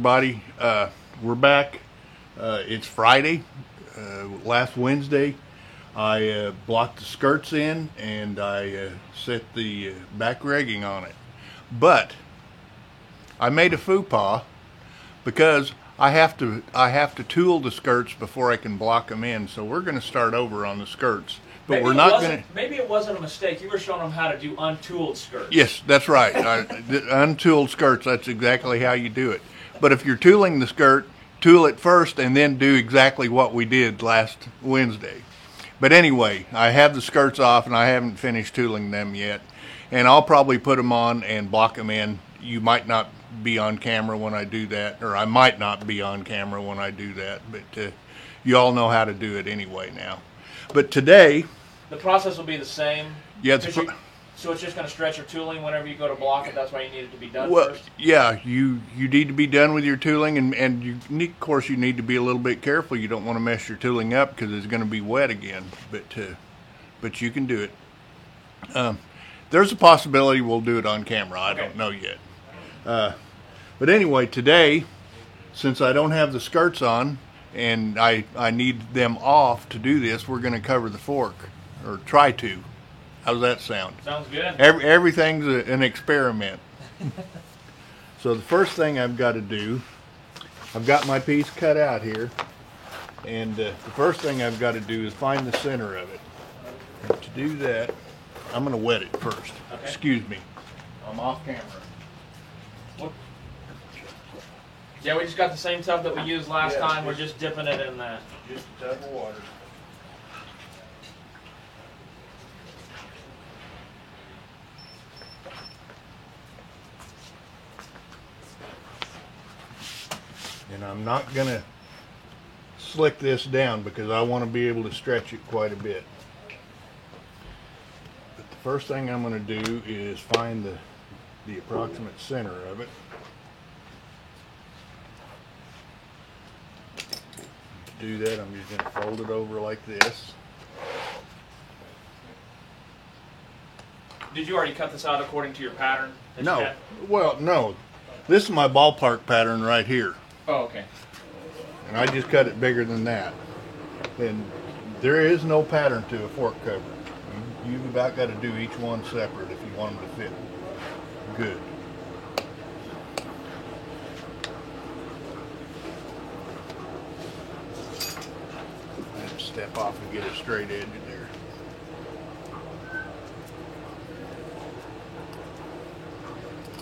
everybody. We're back. It's Friday. Last Wednesday, I blocked the skirts in and I set the back rigging on it. But I made a faux pas because I have to tool the skirts before I can block them in. So we're going to start over on the skirts. But maybe we're not going to. Maybe it wasn't a mistake. You were showing them how to do untooled skirts. Yes, that's right. Untooled skirts, that's exactly how you do it. But if you're tooling the skirt, tool it first and then do exactly what we did last Wednesday. But anyway, I have the skirts off and I haven't finished tooling them yet. And I'll probably put them on and block them in. You might not be on camera when I do that, or I might not be on camera when I do that, but you all know how to do it anyway now. But today, the process will be the same. Yeah. So it's just going to stretch your tooling whenever you go to block it. That's why you need it to be done first. Yeah, you need to be done with your tooling, and you need, of course, you need to be a little bit careful. You don't want to mess your tooling up because it's going to be wet again. But you can do it. There's a possibility we'll do it on camera. I don't know yet. But anyway, today, since I don't have the skirts on, and I need them off to do this, we're going to cover the fork, or try to. How's that sound? Sounds good. Everything's an experiment. So the first thing I've got to do, I've got my piece cut out here, and the first thing I've got to do is find the center of it. And to do that, I'm going to wet it first. Okay. Excuse me. I'm off camera. What? Yeah, we just got the same tub that we used last time. We're just dipping it in that. Just a tub of water. And I'm not going to slick this down because I want to be able to stretch it quite a bit. But the first thing I'm going to do is find the approximate center of it. To do that, I'm just going to fold it over like this. Did you already cut this out according to your pattern? No. Well, no. This is my ballpark pattern right here. Oh, okay. And I just cut it bigger than that. And there is no pattern to a fork cover. You've about got to do each one separate if you want them to fit good. Step off and get a straight edge in there.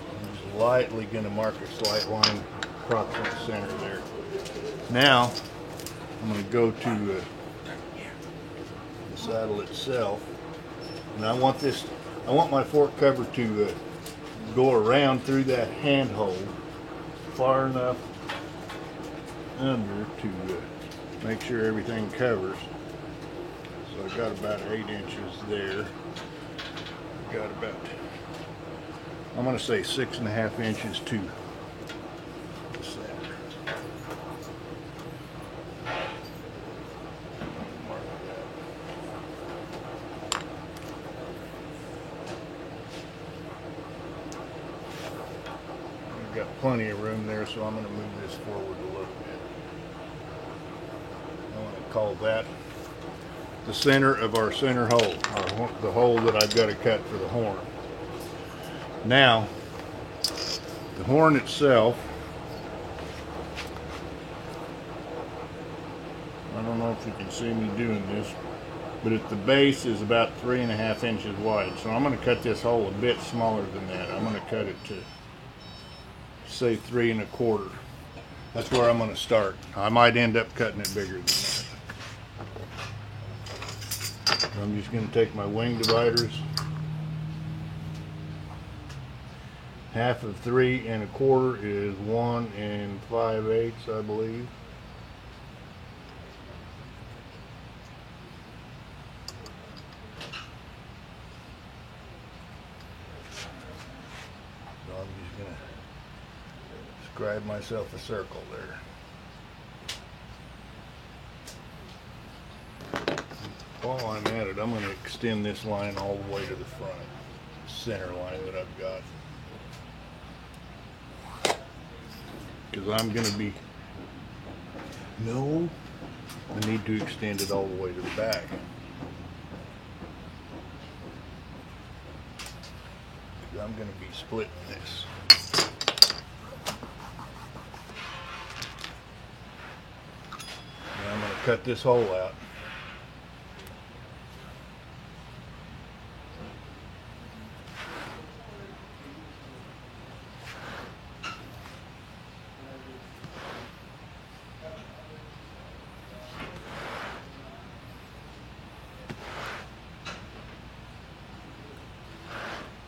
I'm just lightly going to mark a slight line approximate center there. Now I'm going to go to the saddle itself, and I want my fork cover to go around through that handhold far enough under to make sure everything covers. So I got about 8 inches there. Got about, I'm going to say 6.5 inches to the center. I've got plenty of room there, so I'm going to move this forward a little bit. I want to call that the center of our center hole, or the hole that I've got to cut for the horn. Now, the horn itself, I don't know if you can see me doing this, but at the base is about 3.5 inches wide. So I'm going to cut this hole a bit smaller than that. I'm going to cut it to, say, 3 1/4. That's where I'm going to start. I might end up cutting it bigger than that. I'm just going to take my wing dividers. Half of 3 1/4 is 1 5/8, I believe. So I'm just going to scribe myself a circle there. While I'm at it, I'm going to extend this line all the way to the front, center line that I've got. because I'm going to be, no, I need to extend it all the way to the back. Because I'm going to be splitting this. Now I'm going to cut this hole out.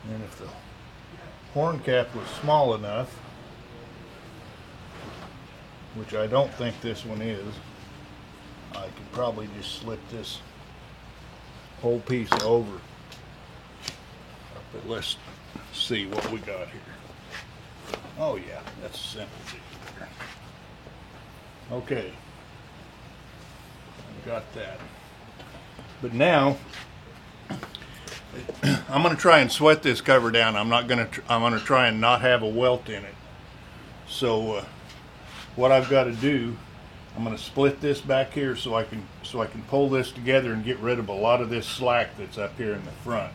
And if the horn cap was small enough, which I don't think this one is, I could probably just slip this whole piece over. But let's see what we got here. Oh yeah, that's a simple deal. Okay, I've got that. But now I'm going to try and sweat this cover down. I'm going to try and not have a welt in it. So what I've got to do, I'm going to split this back here so I can pull this together and get rid of a lot of this slack that's up here in the front.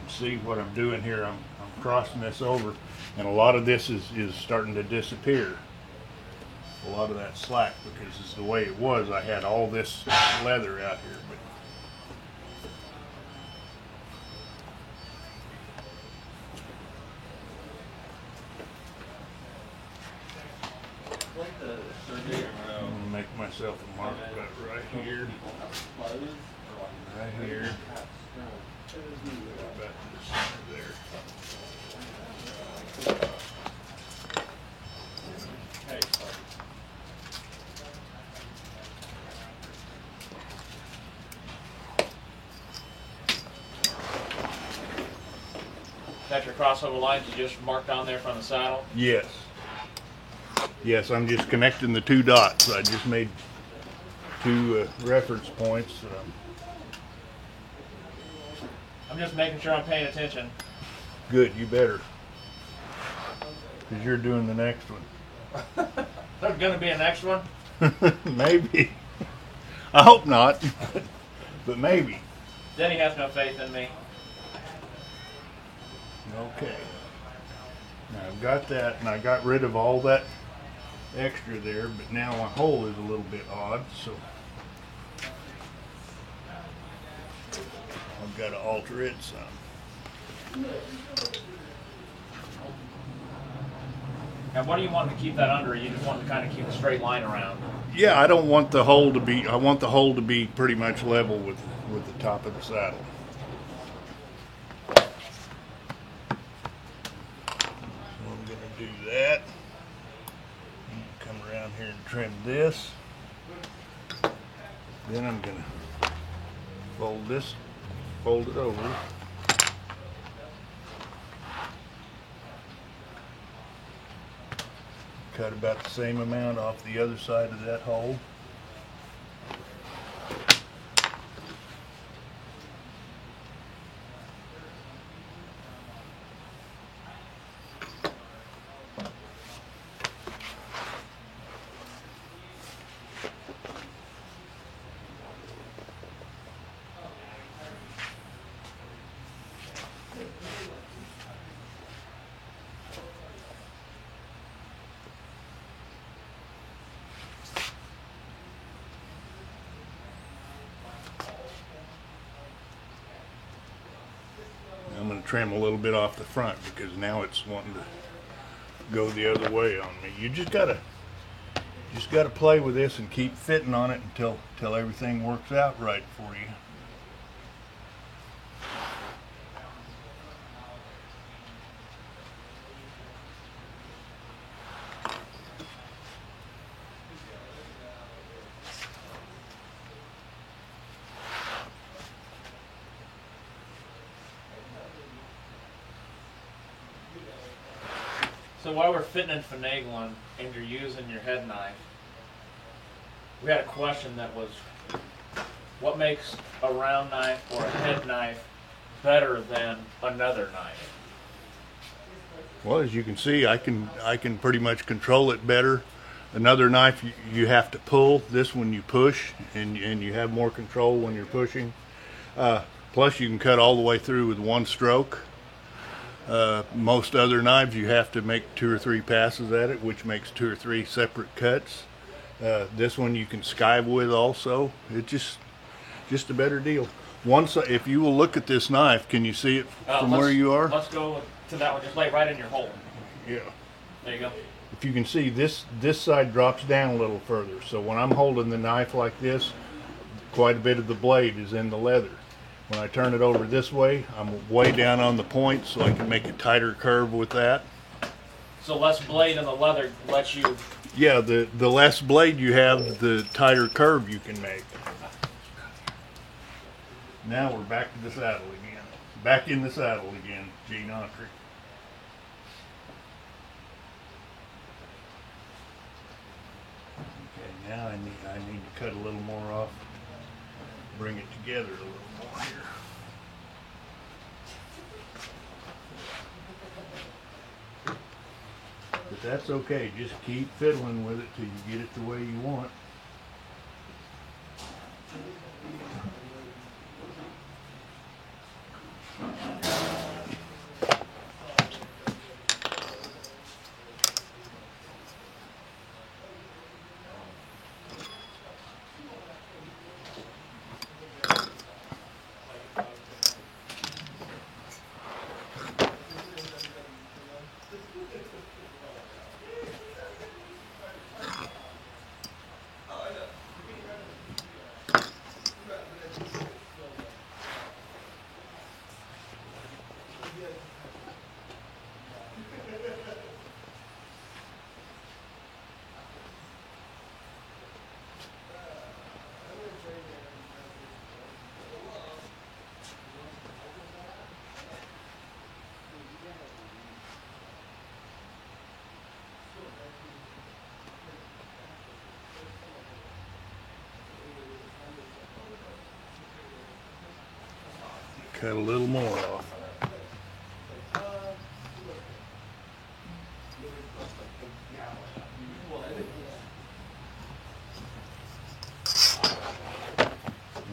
See what I'm doing here, I'm crossing this over, and a lot of this is starting to disappear. A lot of that slack, because it's the way it was. I had all this leather out here, I'm gonna make myself a mark cut right here, right here. About to the center there. That's your crossover lines you just marked on there from the saddle? Yes. Yes, I'm just connecting the two dots. I just made two reference points. I'm just making sure I'm paying attention. Good, you better. Because you're doing the next one. There's going to be a next one? Maybe. I hope not. But maybe. Denny has no faith in me. Okay. Now I've got that, and I got rid of all that extra there, but now my hole is a little bit odd, so I've got to alter it some. And what do you want to keep that under? You just want to kind of keep a straight line around? Yeah, I don't want the hole to be, I want the hole to be pretty much level with the top of the saddle. So I'm going to do that. Come around here and trim this. Then I'm going to fold it over. Cut about the same amount off the other side of that hole. I'm going to trim a little bit off the front because now it's wanting to go the other way on me. You just gotta play with this and keep fitting on it until everything works out right for you. So while we're fitting and finagling and you're using your head knife, We had a question that was, what makes a round knife or a head knife better than another knife? Well, as you can see, I can pretty much control it better. Another knife you have to pull. This one you push, and you have more control when you're pushing. Plus, you can cut all the way through with one stroke. Most other knives you have to make 2 or 3 passes at it, which makes 2 or 3 separate cuts. This one you can skive with also. It's just a better deal. If you will look at this knife, can you see it from where you are? Let's go to that one. Just lay it right in your hole. Yeah. There you go. If you can see, this side drops down a little further. So when I'm holding the knife like this, quite a bit of the blade is in the leather. When I turn it over this way, I'm way down on the point, so I can make a tighter curve with that. So less blade in the leather lets you... Yeah, the less blade you have, the tighter curve you can make. Now we're back to the saddle again. Back in the saddle again, Gene Autry. Okay, now I need to cut a little more off. Bring it together a little more here. But that's okay, just keep fiddling with it till you get it the way you want. Cut a little more off.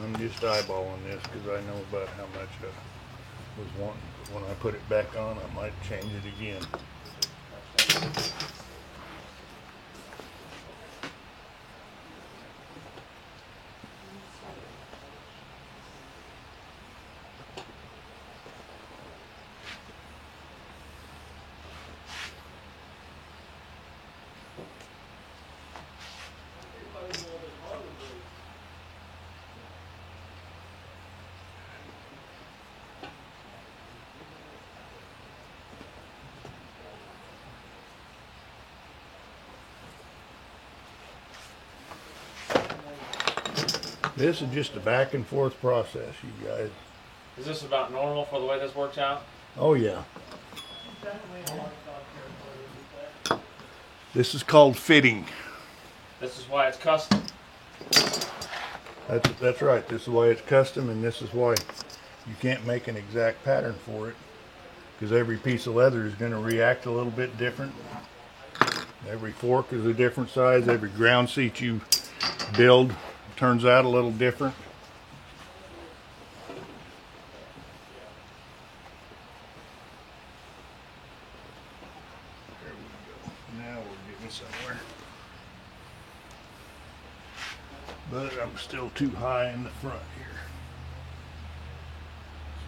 I'm just eyeballing this because I know about how much I was wanting. When I put it back on, I might change it again. This is just a back and forth process, you guys. Is this about normal for the way this works out? Oh yeah. This is called fitting. This is why it's custom. That's right. This is why it's custom, and this is why you can't make an exact pattern for it, because every piece of leather is going to react a little bit different. Every fork is a different size. Every ground seat you build turns out a little different. There we go. Now we're getting somewhere. But I'm still too high in the front here.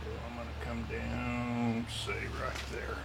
So I'm going to come down, say right there.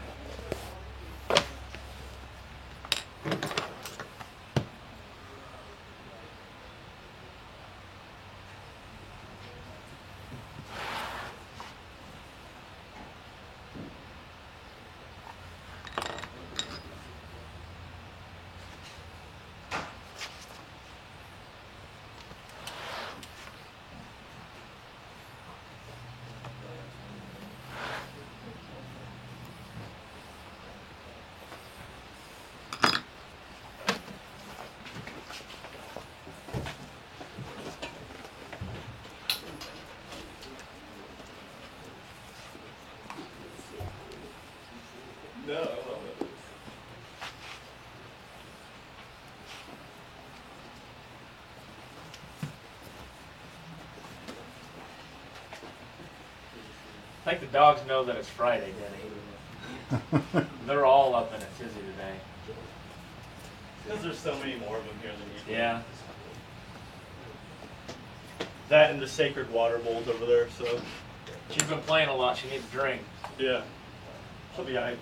I think the dogs know that it's Friday, Denny. They're all up in a tizzy today. Because there's so many more of them here than usual. Yeah. That and the sacred water bowls over there, so. She's been playing a lot. She needs a drink. Yeah. She'll be alright.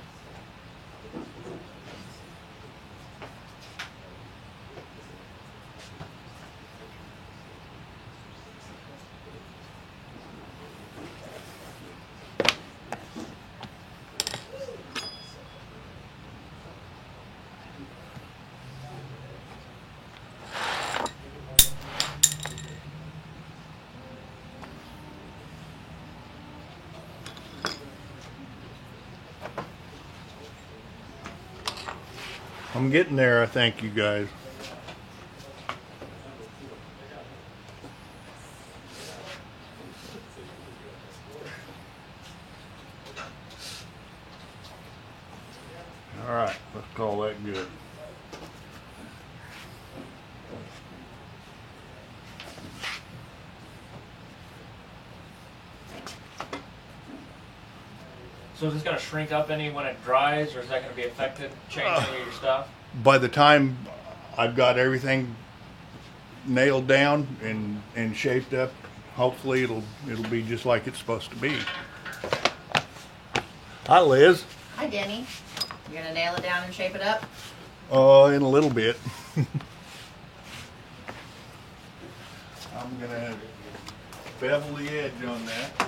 I'm getting there, I think, you guys. All right, let's call that good. So is this going to shrink up any when it dries, or is that going to be affected? Change any of your stuff? By the time I've got everything nailed down and shaped up, hopefully it'll be just like it's supposed to be. Hi, Liz. Hi, Denny. You're gonna nail it down and shape it up? In a little bit. I'm gonna bevel the edge on that.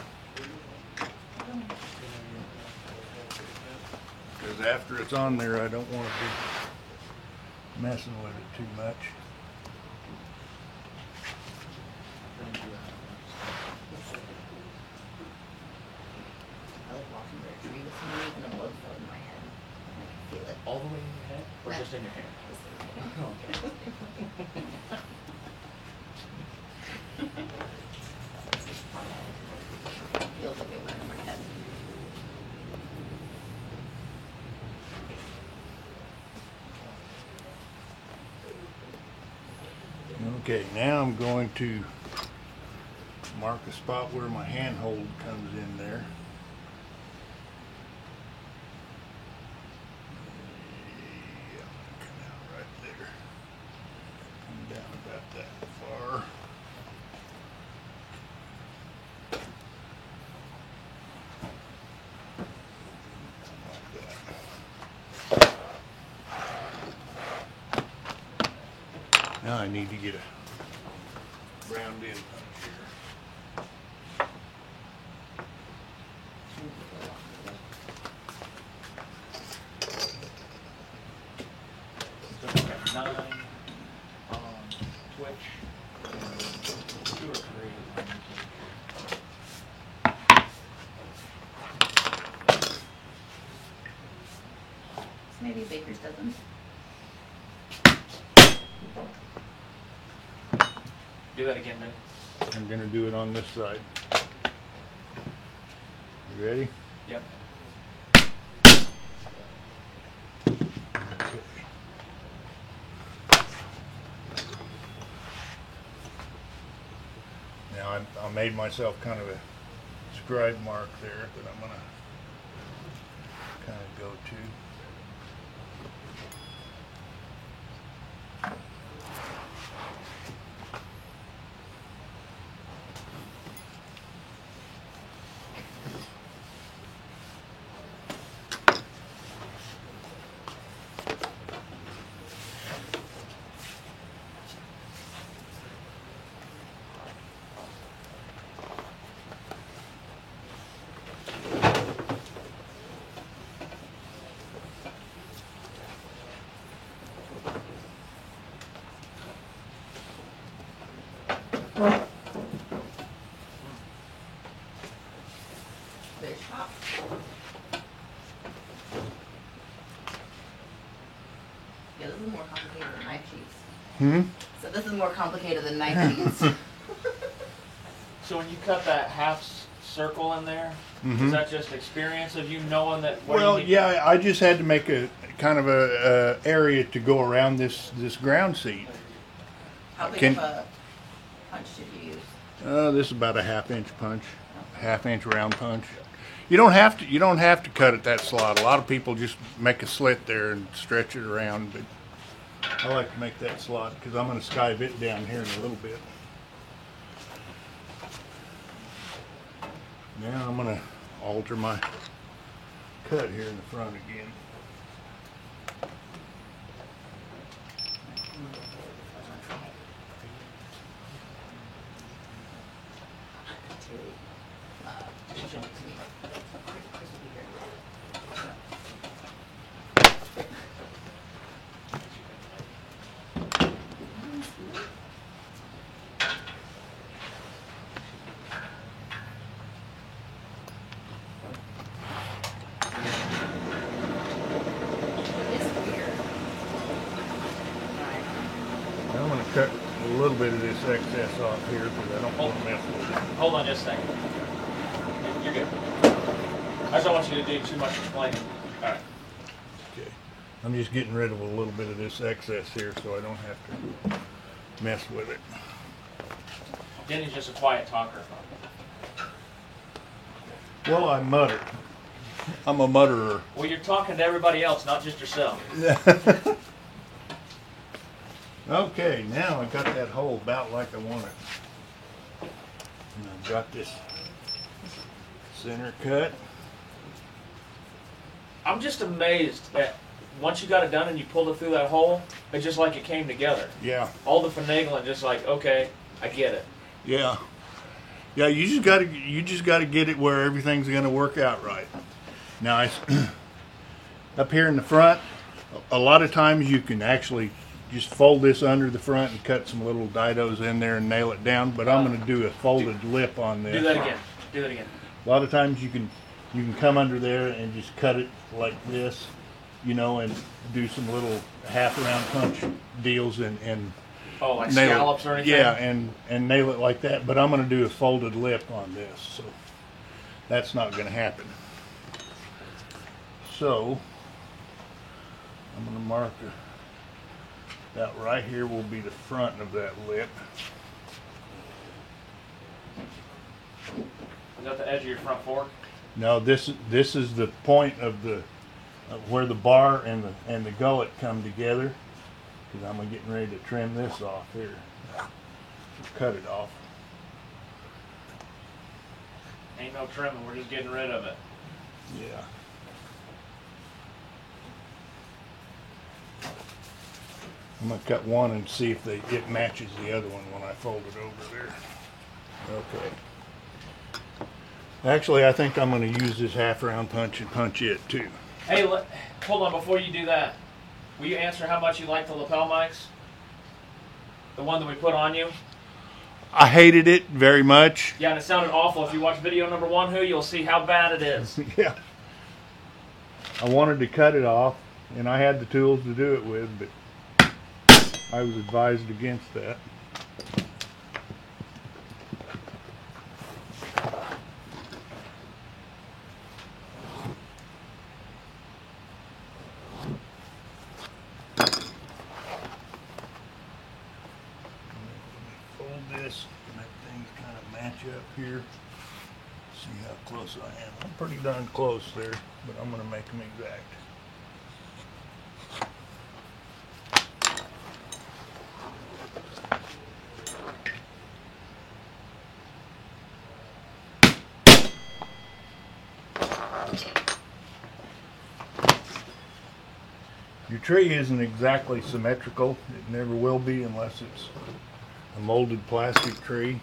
Because after it's on there, I don't want to be messing with it too much. I like walking by a tree with somebody and a blood flow in my head. I can feel it. All the way in your head, or just in your hair? Feels like it went in my head. Okay, now I'm going to mark a spot where my handhold comes in there. Yeah, come out right there. Come down about that far. Now I need to get a round in punch here. So we got 9 on Twitch, 2 or 3 on YouTube. It's maybe a baker's dozen. Do that again, man. I'm gonna do it on this side. You ready? Yep. Now I made myself kind of a scribe mark there that I'm gonna kind of go to. Fish hop. Yeah, this is more complicated than knife cheese. So this is more complicated than knife cheese. So when you cut that half circle in there, is that just experience of you knowing that? Where Well, you need yeah, I just had to make a kind of a area to go around this ground seat. How big Can- of a punch did you use? This is about a half-inch punch, half-inch round punch. You don't have to. You don't have to cut it that slot. A lot of people just make a slit there and stretch it around. But I like to make that slot because I'm going to skive it down here in a little bit. Now I'm going to alter my cut here in the front again. I'm going to cut a little bit of this excess off here because I don't want to mess with it. Hold on just a second. You're good. I just don't want you to do too much explaining. All right. Okay. I'm just getting rid of a little bit of this excess here so I don't have to mess with it. Denny's just a quiet talker. Well, I mutter. I'm a mutterer. Well, you're talking to everybody else, not just yourself. Okay, now I got that hole about like I want it. And I've got this center cut. I'm just amazed that once you got it done and you pulled it through that hole, it's just like it came together. Yeah, All the finagling, just like, okay, I get it. yeah. Yeah, you just gotta get it where everything's gonna work out right. Now up here in the front, a lot of times you can actually just fold this under the front and cut some little didos in there and nail it down, but I'm gonna do a folded lip on this. Do that again. Do that again. A lot of times you can come under there and just cut it like this, you know, and do some little half round punch deals and Oh, like nail scallops it. or anything? Yeah, and nail it like that. But I'm going to do a folded lip on this, so that's not going to happen. So I'm going to mark that right here will be the front of that lip. Is that the edge of your front fork? Now this is the point of where the bar and the gullet come together. Because I'm getting ready to trim this off here. Cut it off. Ain't no trimming, we're just getting rid of it. Yeah. I'm gonna cut one and see if it matches the other one when I fold it over there. Okay. Actually, I think I'm gonna use this half round punch and punch it too. Hey, hold on, before you do that, will you answer how much you like the lapel mics? The one that we put on you? I hated it very much. Yeah, and it sounded awful. If you watch video number 1, you'll see how bad it is. Yeah. I wanted to cut it off, and I had the tools to do it with, but I was advised against that. Fold this, and let things kind of match up here. See how close I am. I'm pretty darn close there, but I'm going to make them exact. Your tree isn't exactly symmetrical. It never will be unless it's a molded plastic tree.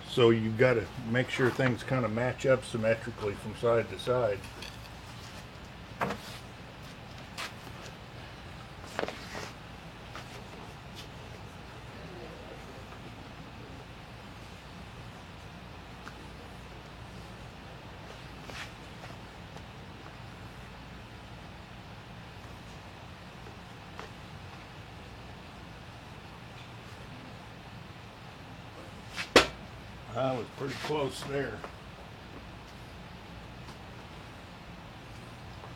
So you've got to make sure things kind of match up symmetrically from side to side. I was pretty close there.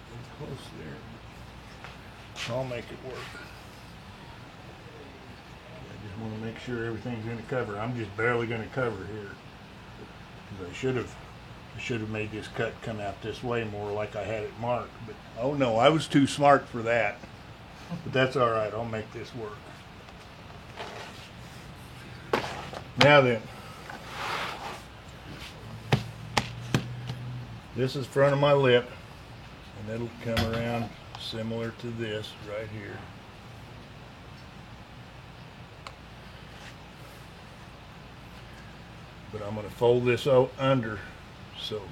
Pretty close there. I'll make it work. I just want to make sure everything's going to cover. I'm just barely going to cover here. 'Cause I should have I should have made this cut come out this way more like I had it marked, but Oh no, I was too smart for that. that's all right. I'll make this work. Now then, This is front of my lip, and it'll come around similar to this right here. But I'm going to fold this under, so let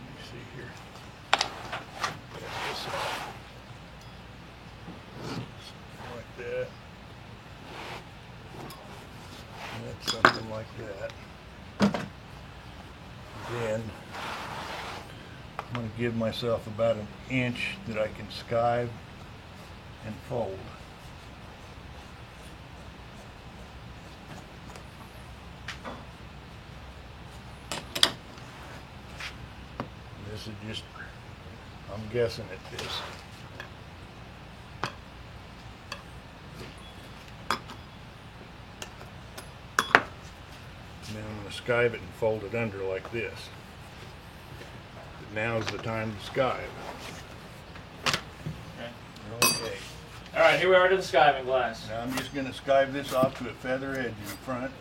me see here. Cut this off. Something like that. That's something like that. Then I'm going to give myself about an inch that I can skive and fold. This is just, I'm guessing at this. And then I'm going to skive it and fold it under like this. But now's the time to skive. Okay. All right, here we are to the skiving glass. now I'm just going to skive this off to a feather edge in front.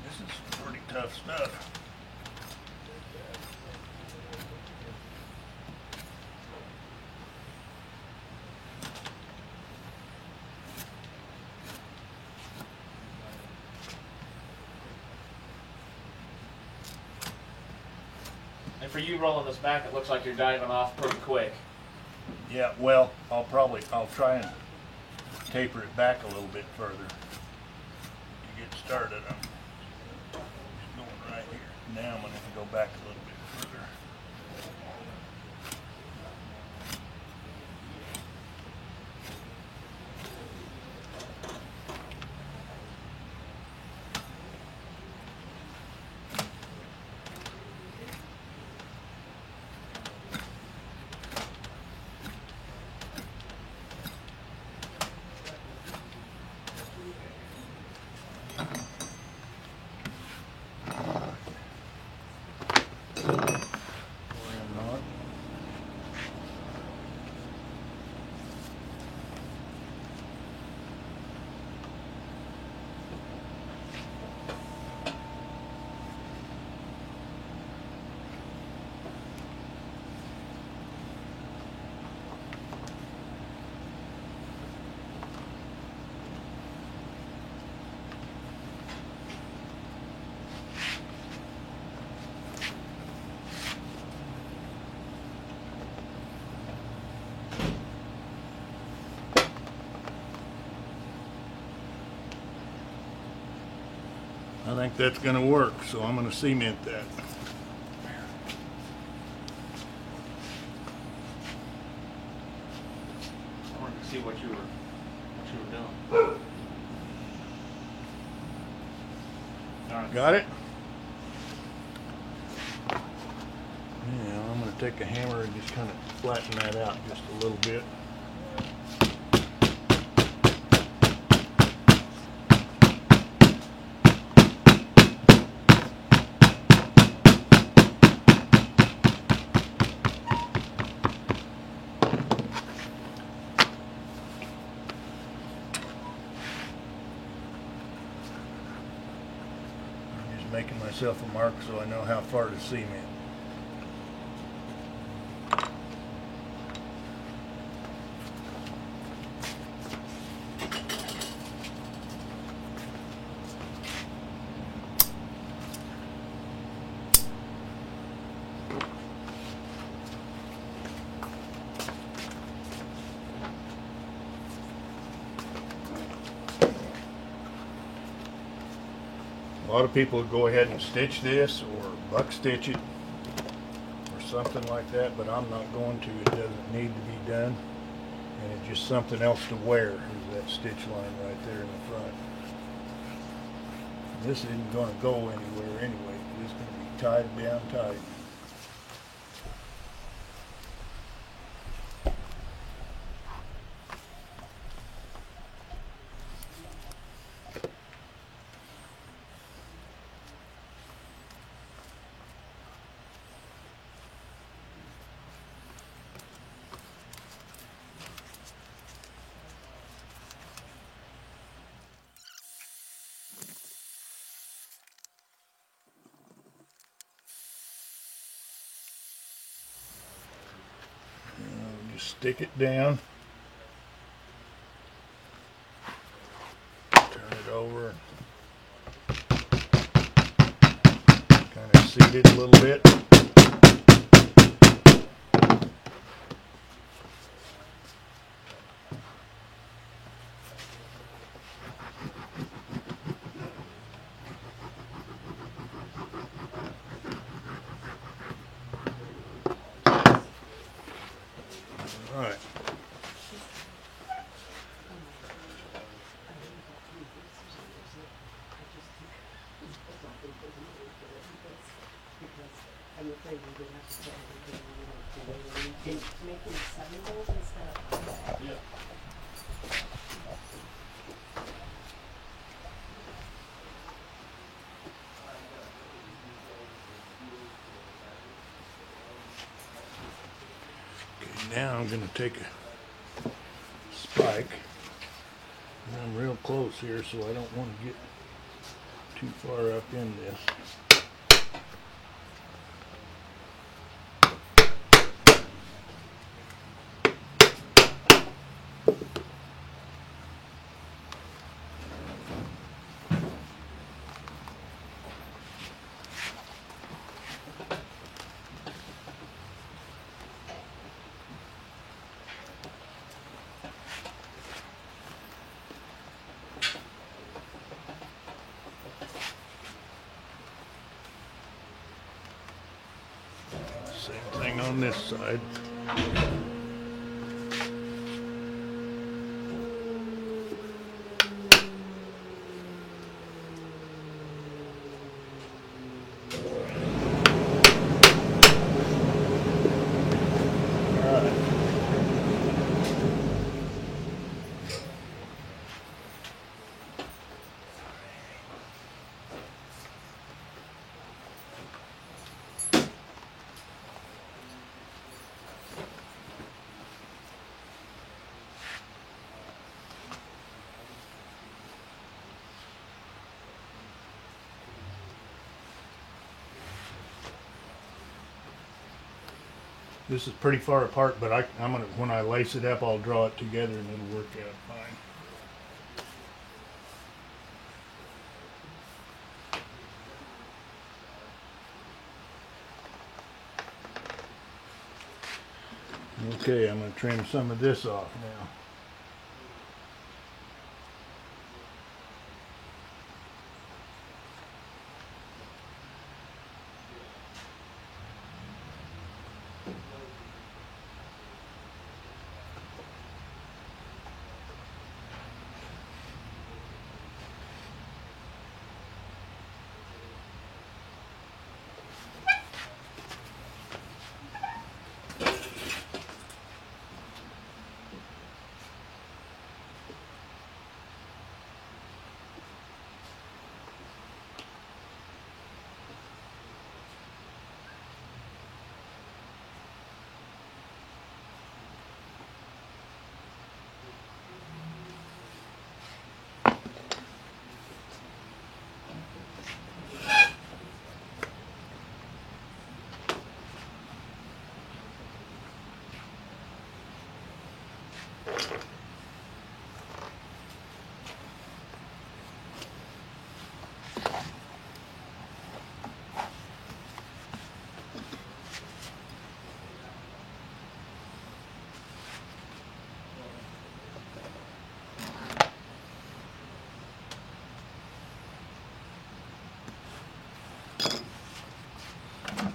This is pretty tough stuff. And for you rolling this back, it looks like you're diving off pretty quick. Yeah, well, I'll try and taper it back a little bit further to get started. I'm just going right here. Now I'm going to have to go back a little bit further. I think that's going to work, so I'm going to cement that. I wanted to see what you were doing. All right. Got it? Yeah, I'm going to take a hammer and just kind of flatten that out just a little bit. Making myself a mark so I know how far to cement. A lot of people go ahead and stitch this or buck stitch it or something like that, but I'm not going to. It doesn't need to be done, and it's just something else to wear is that stitch line right there in the front. This isn't going to go anywhere anyway. It's going to be tied down tight. stick it down. Turn it over. Kind of seat it a little bit. All right. Making 7 goals instead of Yeah. Okay, now I'm going to take a spike, and I'm real close here, so I don't want to get too far up in this. Same thing on this side. All right. This is pretty far apart, but I'm gonna, when I lace it up, I'll draw it together and it'll work out fine. Okay, I'm gonna trim some of this off now.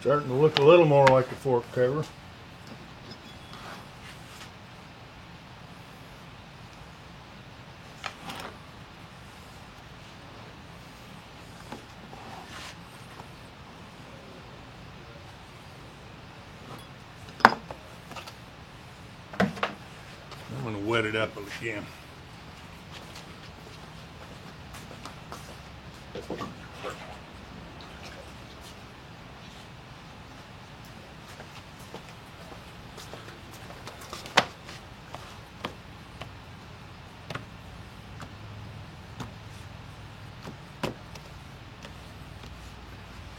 Starting to look a little more like a fork cover. I'm going to wet it up again.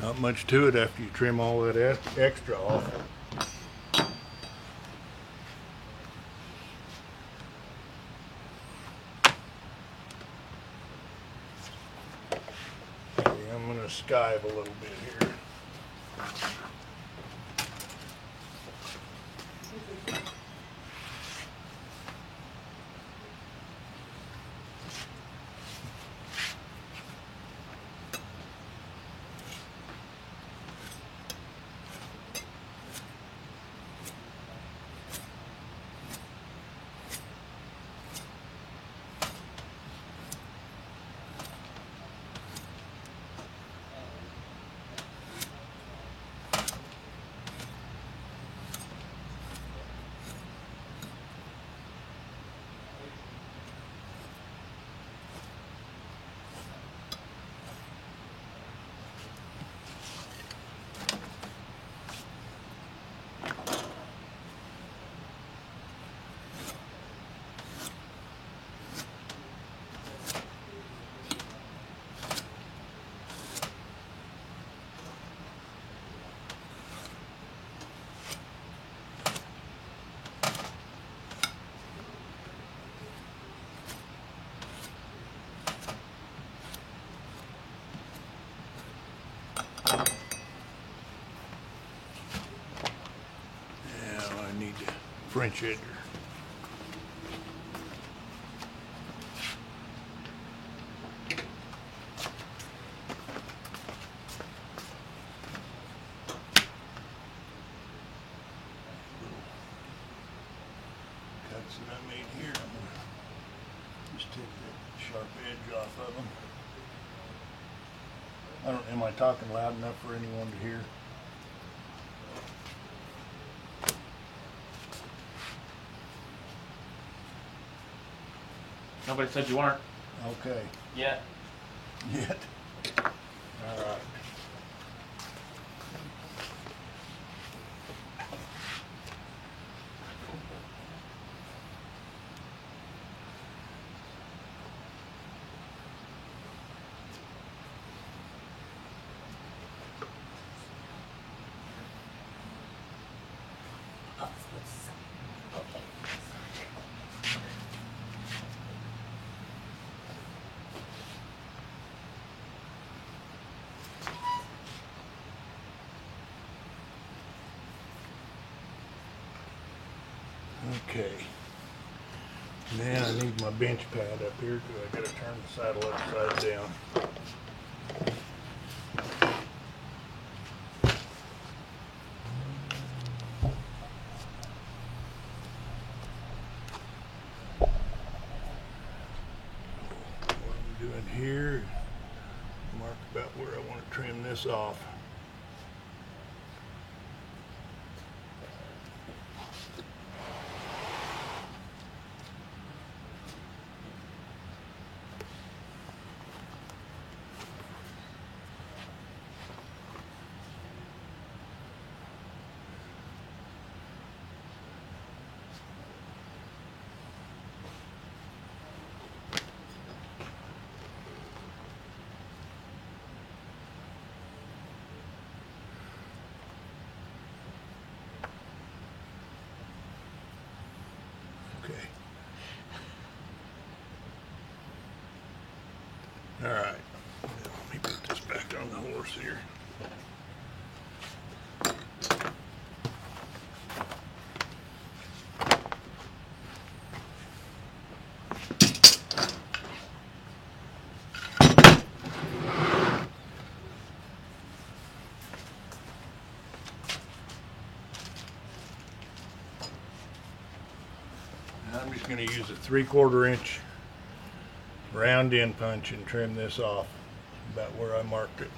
Not much to it after you trim all that extra off. skive a little bit here. Now I need to French edger. Cuts that I made here, I'm gonna just take that sharp edge off of them. Am I talking loud enough for anyone to hear? Nobody said you weren't Okay, yet. yet. All right. Okay. Okay. Now I need my bench pad up here because I gotta turn the saddle upside down. What I'm doing here, mark about where I want to trim this off. Okay. All right. Let me put this back on the horse here. I'm just going to use a 3/4 inch round end punch and trim this off about where I marked it.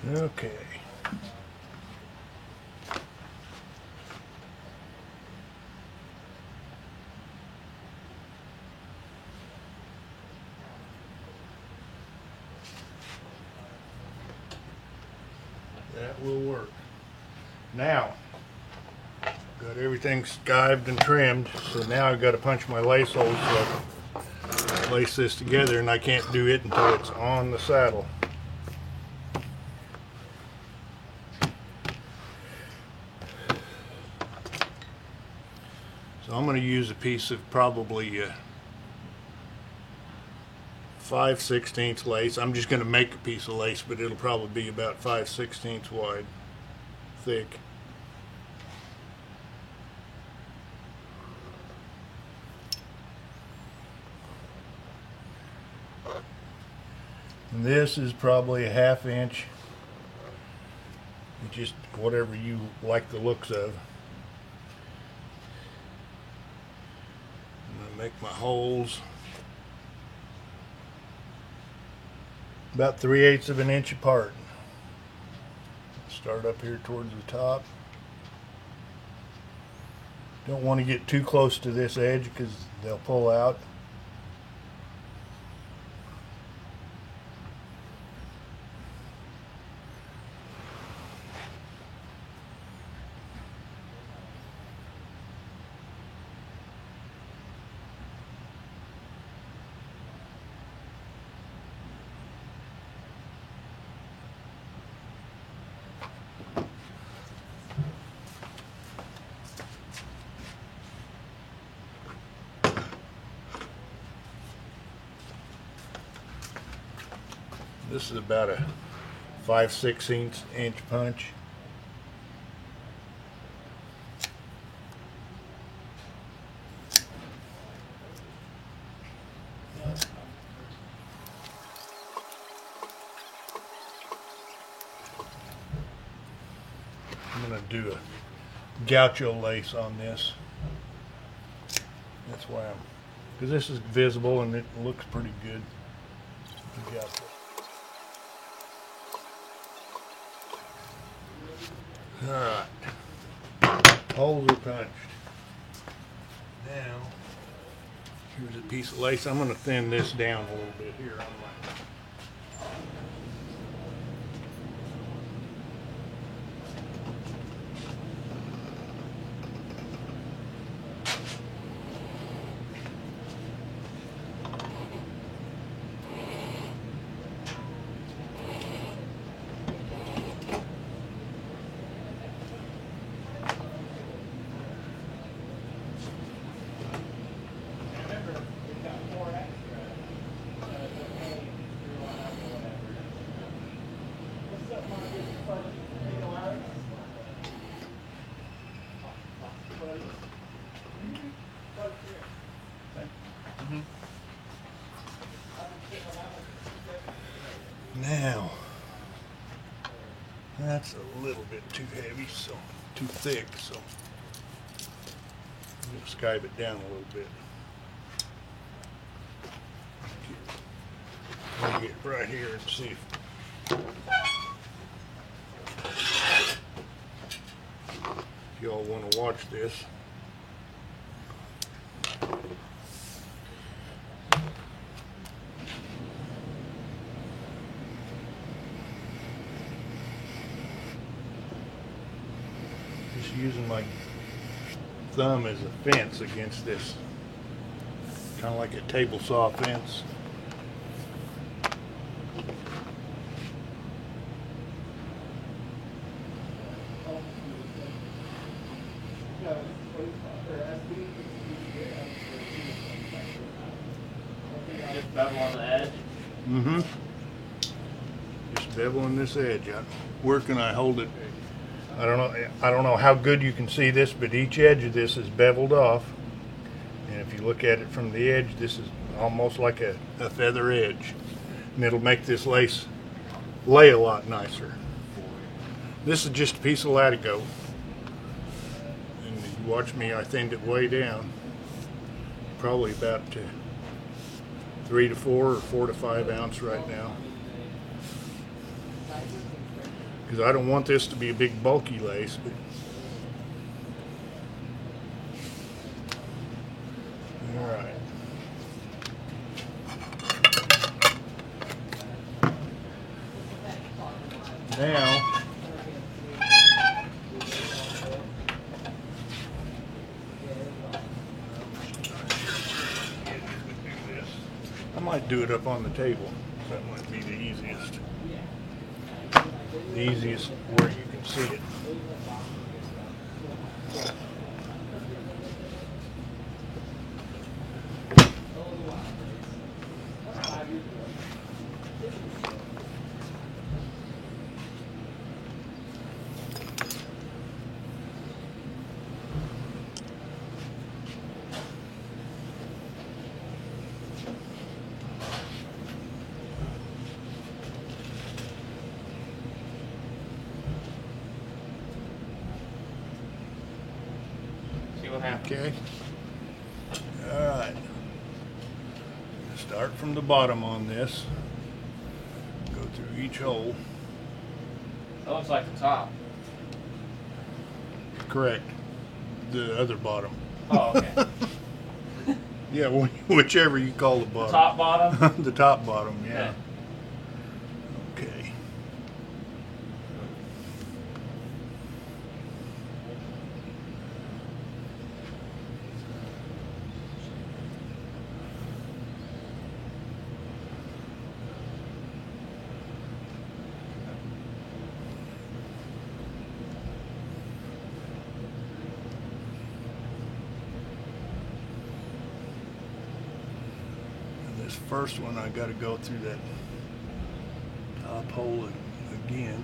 Okay. That will work. Now, got everything skived and trimmed, so now I've got to punch my lace holes so I can lace this together, and I can't do it until it's on the saddle. So I'm going to use a piece of probably 5/16 lace. I'm just going to make a piece of lace, but it'll probably be about 5/16 wide, thick. And this is probably a 1/2 inch. Just whatever you like the looks of. I'm going to make my holes about 3/8 of an inch apart. Start up here towards the top. Don't want to get too close to this edge because they'll pull out. This is about a 5/16 inch punch. I'm going to do a gaucho lace on this. That's why because this is visible and it looks pretty good. Gaucho. Alright, holes are punched. Now, here's a piece of lace. I'm going to thin this down a little bit here on my... Now, that's a little bit too heavy, so too thick, so I'm going to skive it down a little bit. I'll get right here and see if y'all want to watch this. Just using my thumb as a fence against this, kind of like a table saw fence. Just bevel on the edge. Mm-hmm. Just beveling this edge out. Where can I hold it? I don't know how good you can see this, but each edge of this is beveled off. And if you look at it from the edge, this is almost like a feather edge. And it'll make this lace lay a lot nicer. This is just a piece of latigo. And you watch me, I thinned it way down. Probably about 3 to 4 or 4 to 5 ounce right now. because I don't want this to be a big bulky lace. But all right. Now, I might do it up on the table. That might be the easiest. The easiest where you can see it. See what happens. Okay. All right. Start from the bottom on this. Go through each hole. That looks like the top. Correct. The other bottom. Oh, okay. Yeah, whichever you call the bottom. Top bottom. The top bottom, yeah. Okay. Okay. And this first one, I got to go through that top hole again.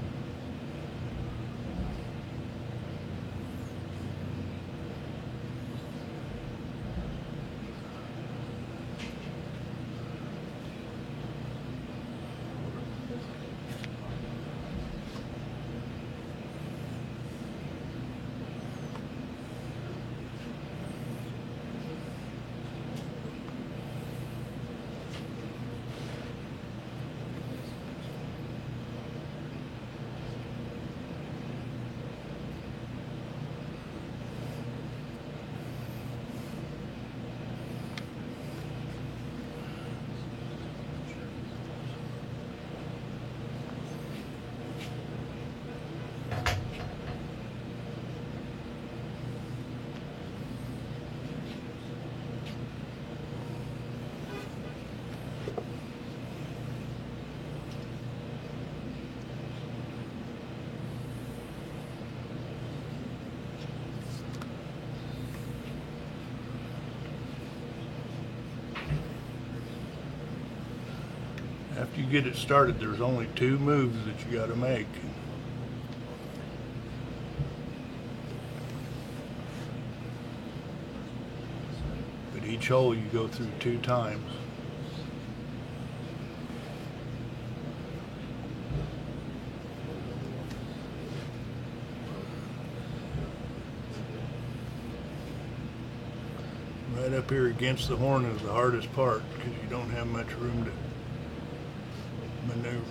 After you get it started, there's only 2 moves that you got to make. But each hole you go through 2 times. Right up here against the horn is the hardest part because you don't have much room to maneuver.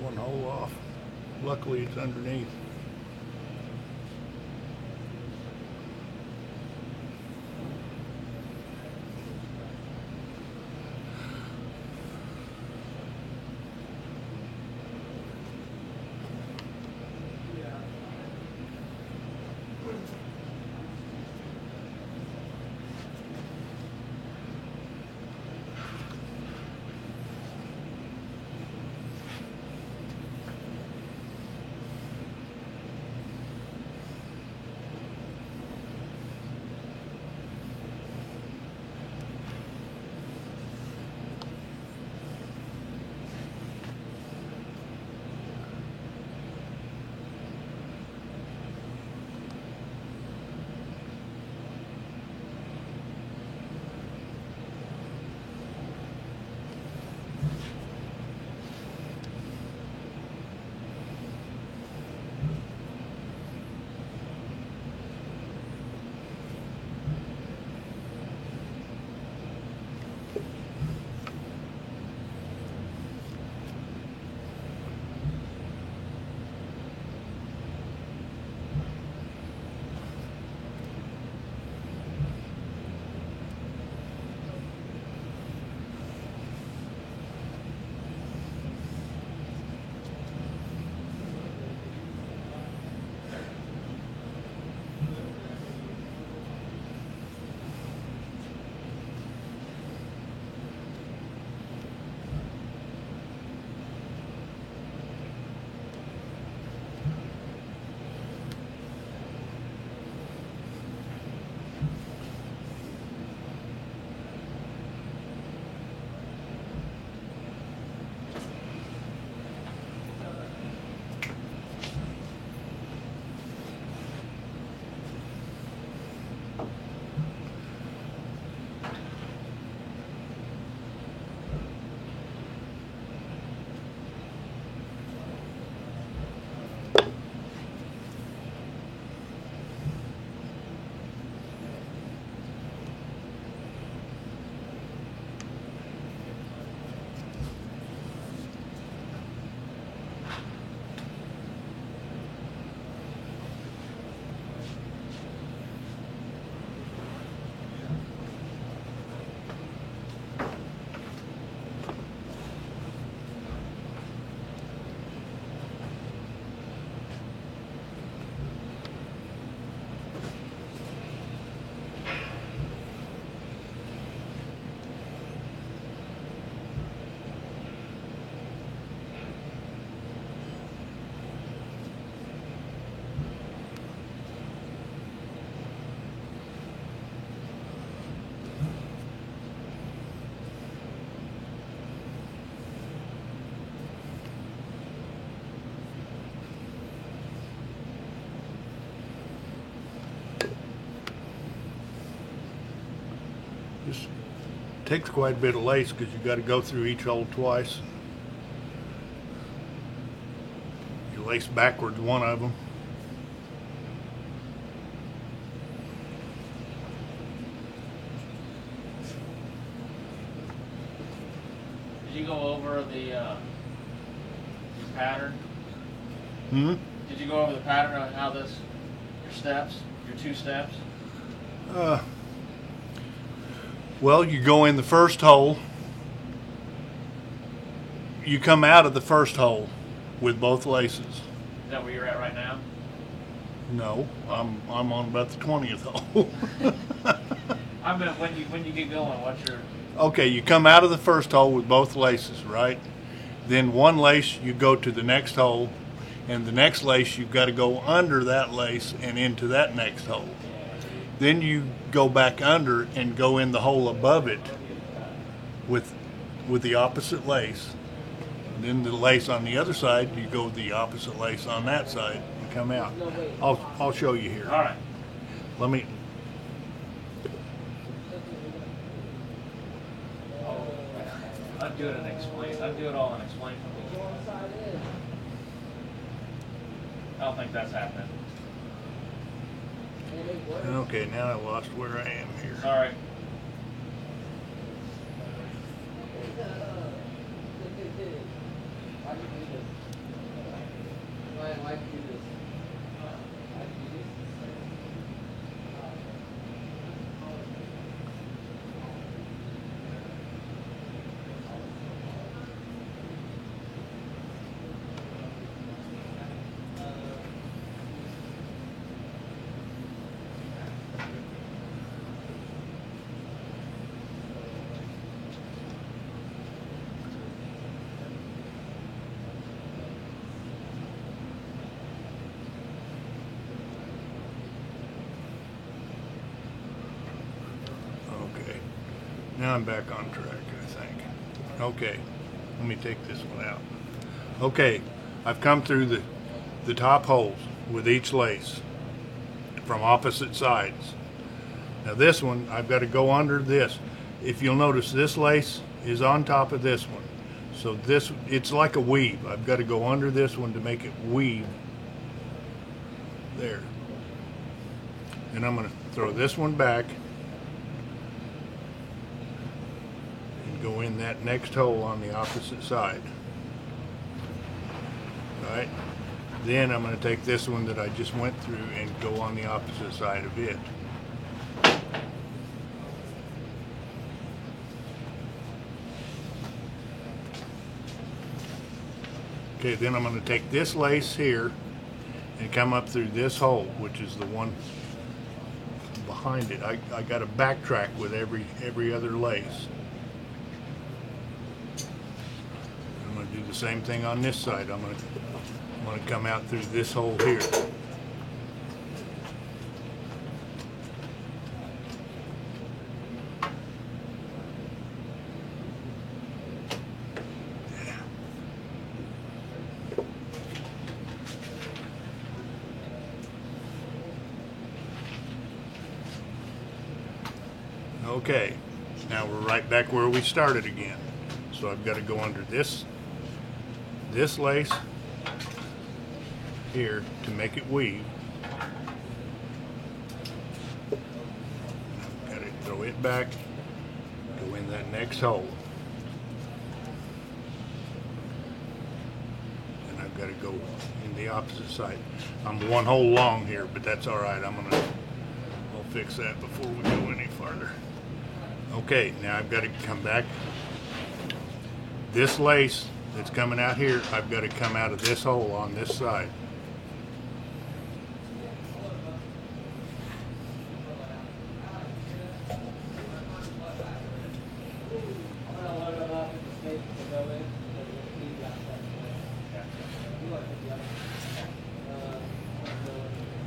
one hole off. Luckily it's underneath. This takes quite a bit of lace because you got to go through each hole twice. You lace backwards one of them. Did you go over the pattern? Hmm? Did you go over the pattern on how this, your steps, your 2 steps? Well, you go in the first hole. You come out of the first hole with both laces. Is that where you're at right now? No, I'm on about the 20th hole. I meant when you get going, what's your... Okay, you come out of the first hole with both laces, right? Then one lace, you go to the next hole, and the next lace, you've got to go under that lace and into that next hole. Then you go back under and go in the hole above it with the opposite lace. Then the lace on the other side, you go the opposite lace on that side and come out. I'll show you here. All right. Let me. I'll do it and explain. I'll do it all and explain. I don't think that's happening. Okay, now I lost where I am here. Sorry. Okay. Now I'm back on track, I think. Okay. Let me take this one out. Okay. I've come through the top holes with each lace from opposite sides. Now this one, I've got to go under this. If you'll notice, this lace is on top of this one. So this, it's like a weave. I've got to go under this one to make it weave. There. And I'm going to throw this one back and go in that next hole on the opposite side. Right? Then I'm going to take this one that I just went through and go on the opposite side of it. Okay, then I'm going to take this lace here and come up through this hole, which is the one behind it. I got to backtrack with every other lace. I'm going to do the same thing on this side. I'm going to come out through this hole here. Okay, now we're right back where we started again. So I've got to go under this lace here to make it weave. I've got to throw it back, go in that next hole. And I've got to go in the opposite side. I'm one hole long here, but that's all right. I'll fix that before we go any farther. Okay, now I've got to come back. This lace that's coming out here, I've got to come out of this hole on this side.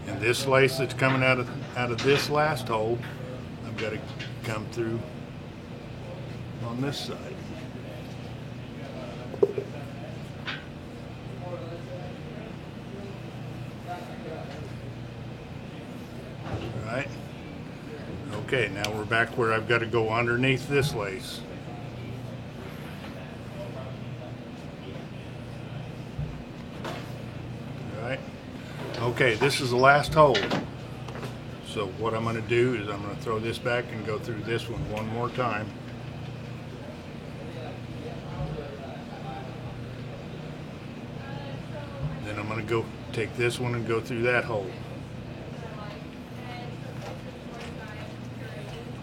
And this lace that's coming out of this last hole, I've got to come through on this side. All right. Okay, now we're back where I've got to go underneath this lace. All right. Okay, this is the last hole. So what I'm going to do is I'm going to throw this back and go through this one more time. Then I'm going to go take this one and go through that hole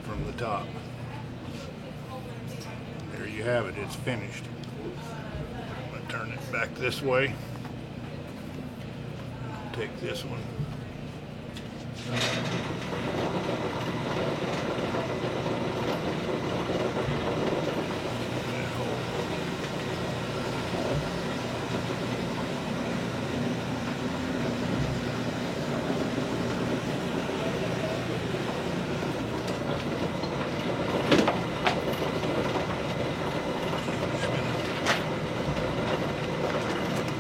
from the top. There you have it. It's finished. I'm going to turn it back this way. Take this one.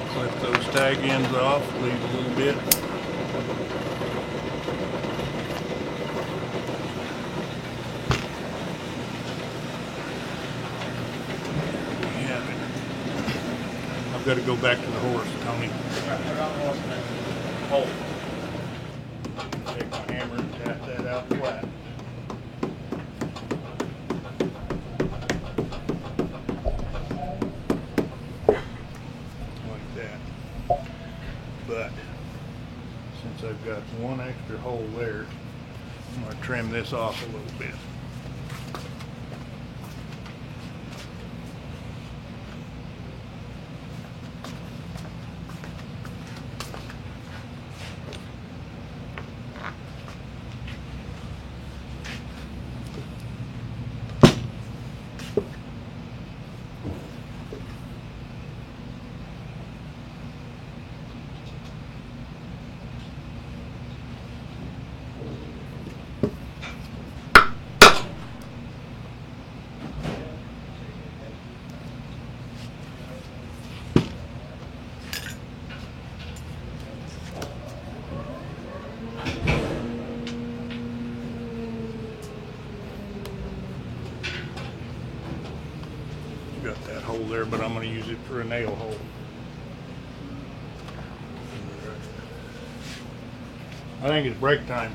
Clip those tag ends off, leave a little bit. I've got to go back to the horse, Tony. Hole. Take my hammer and tap that out flat. Like that. hole there. I'm going to trim this off a little bit. Got that hole there, but I'm going to use it for a nail hole. I think it's break time.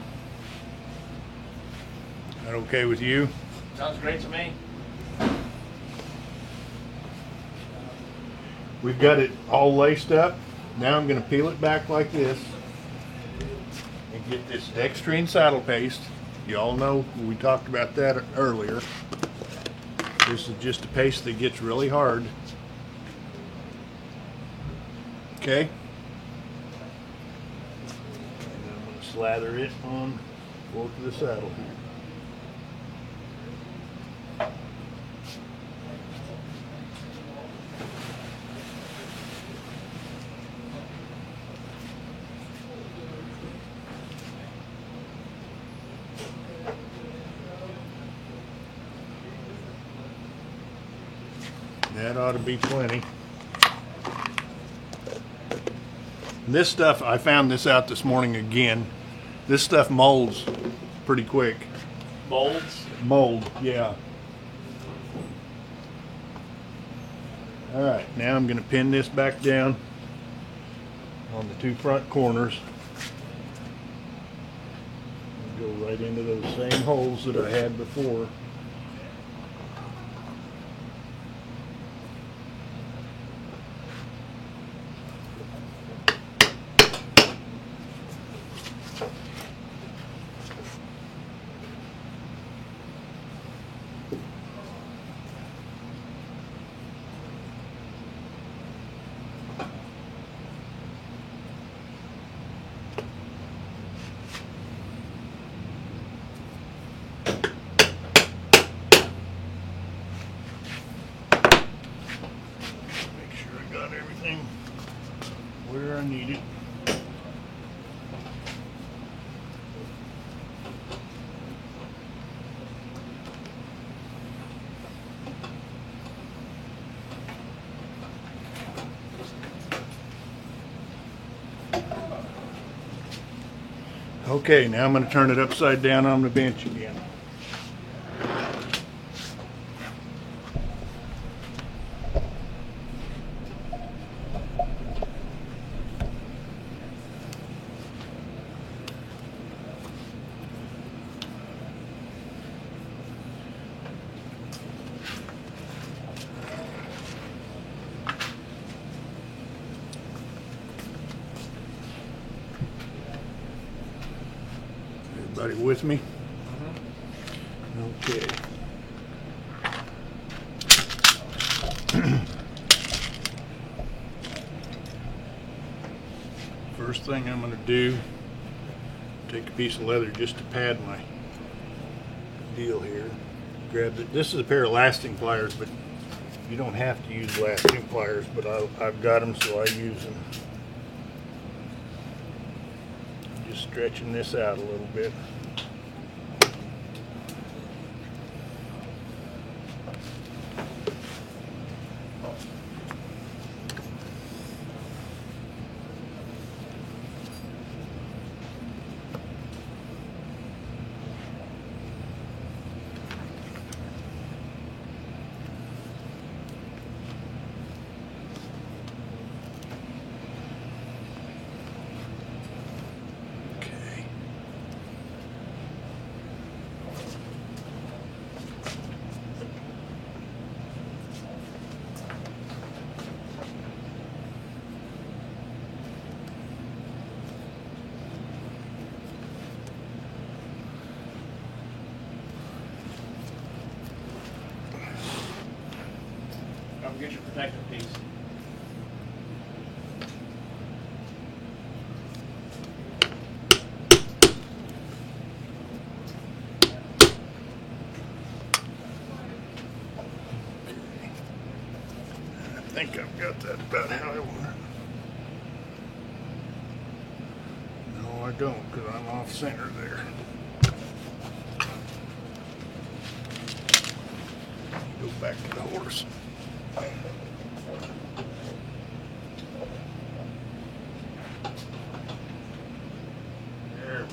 That okay with you? Sounds great to me. We've got it all laced up. Now I'm going to peel it back like this and get this dextrine saddle paste. You all know we talked about that earlier. This is just a paste that gets really hard. Okay. And I'm going to slather it on both of the saddle here. That ought to be plenty. This stuff, I found this out this morning again. This stuff molds pretty quick. Molds. Mold, yeah. All right, now I'm going to pin this back down on the two front corners. Go right into those same holes that I had before. Where I need it. Okay, now I'm going to turn it upside down on the bench again. Everybody with me? Okay. First thing I'm going to do, take a piece of leather just to pad my deal here. Grab it. This is a pair of lasting pliers, but you don't have to use lasting pliers, but I've got them, so I use them. Just stretching this out a little bit. get your protective piece. I think I've got that about how I want it. No, I don't, because I'm off center there. Go back to the horse. There we go.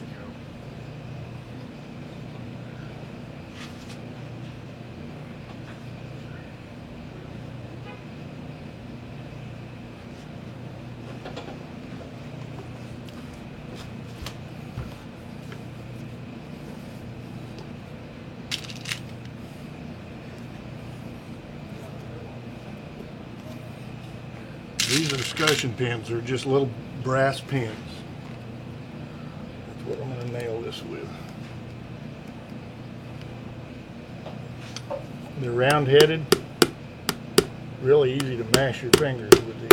These are discussion pins. They're just little brass pins. That's what I'm going to nail this with. They're round-headed. Really easy to mash your fingers with these.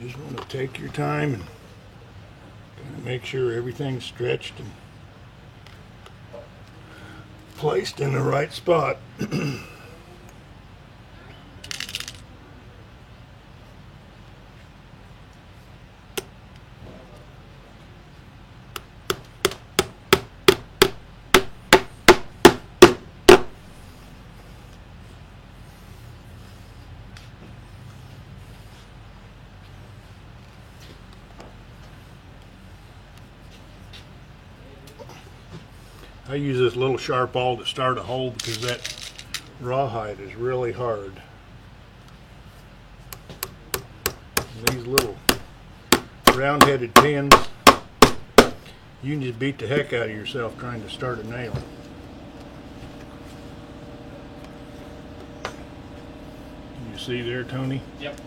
You just want to take your time and kind of make sure everything's stretched and placed in the right spot. I use this little sharp awl to start a hole because that rawhide is really hard. And these little round-headed pins, you can just beat the heck out of yourself trying to start a nail. You see there, Tony? Yep.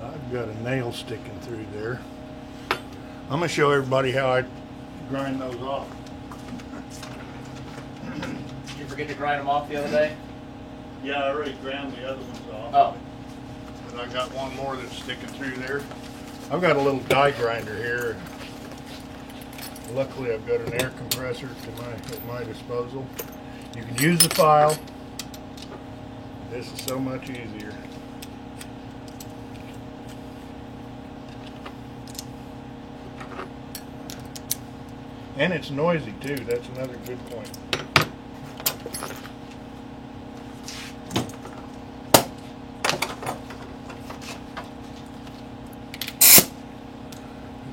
I've got a nail sticking through there. I'm going to show everybody how I grind those off. Did you forget to grind them off the other day? Yeah, I already ground the other ones off. Oh. But I got one more that's sticking through there. I've got a little die grinder here. Luckily, I've got an air compressor at my disposal. You can use the file. This is so much easier. And it's noisy too. That's another good point.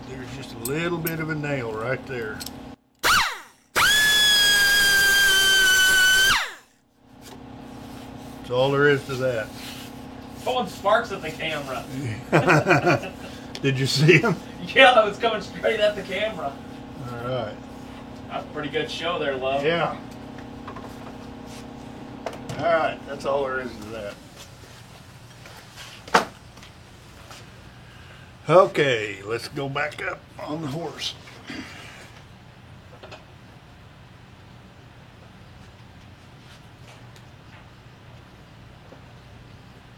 There's just a little bit of a nail right there. That's all there is to that. Pulling sparks at the camera. Did you see him? Yeah, I was coming straight at the camera. All right. That's a pretty good show there, love. Yeah. All right, that's all there is to that. Okay, let's go back up on the horse.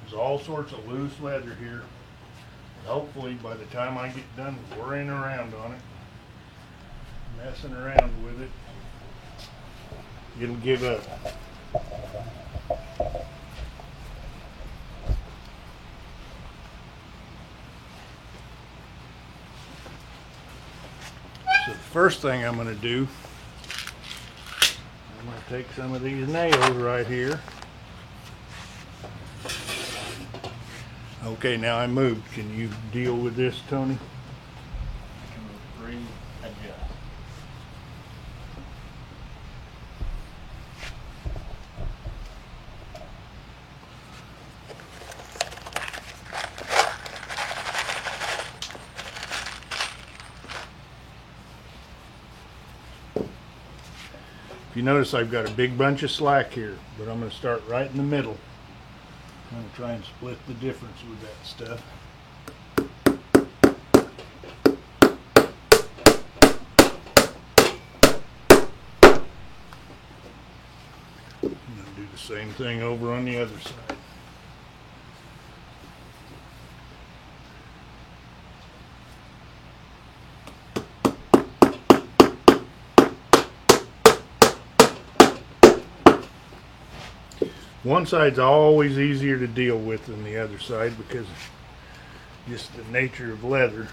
There's all sorts of loose leather here. Hopefully by the time I get done worrying around on it, messing around with it, it'll give up. So the first thing I'm going to do, I'm going to take some of these nails right here. Okay, now I moved. Can you deal with this, Tony? Readjust. If you notice, I've got a big bunch of slack here, but I'm going to start right in the middle. I'm going to try and split the difference with that stuff. I'm going to do the same thing over on the other side. One side's always easier to deal with than the other side because of just the nature of leather.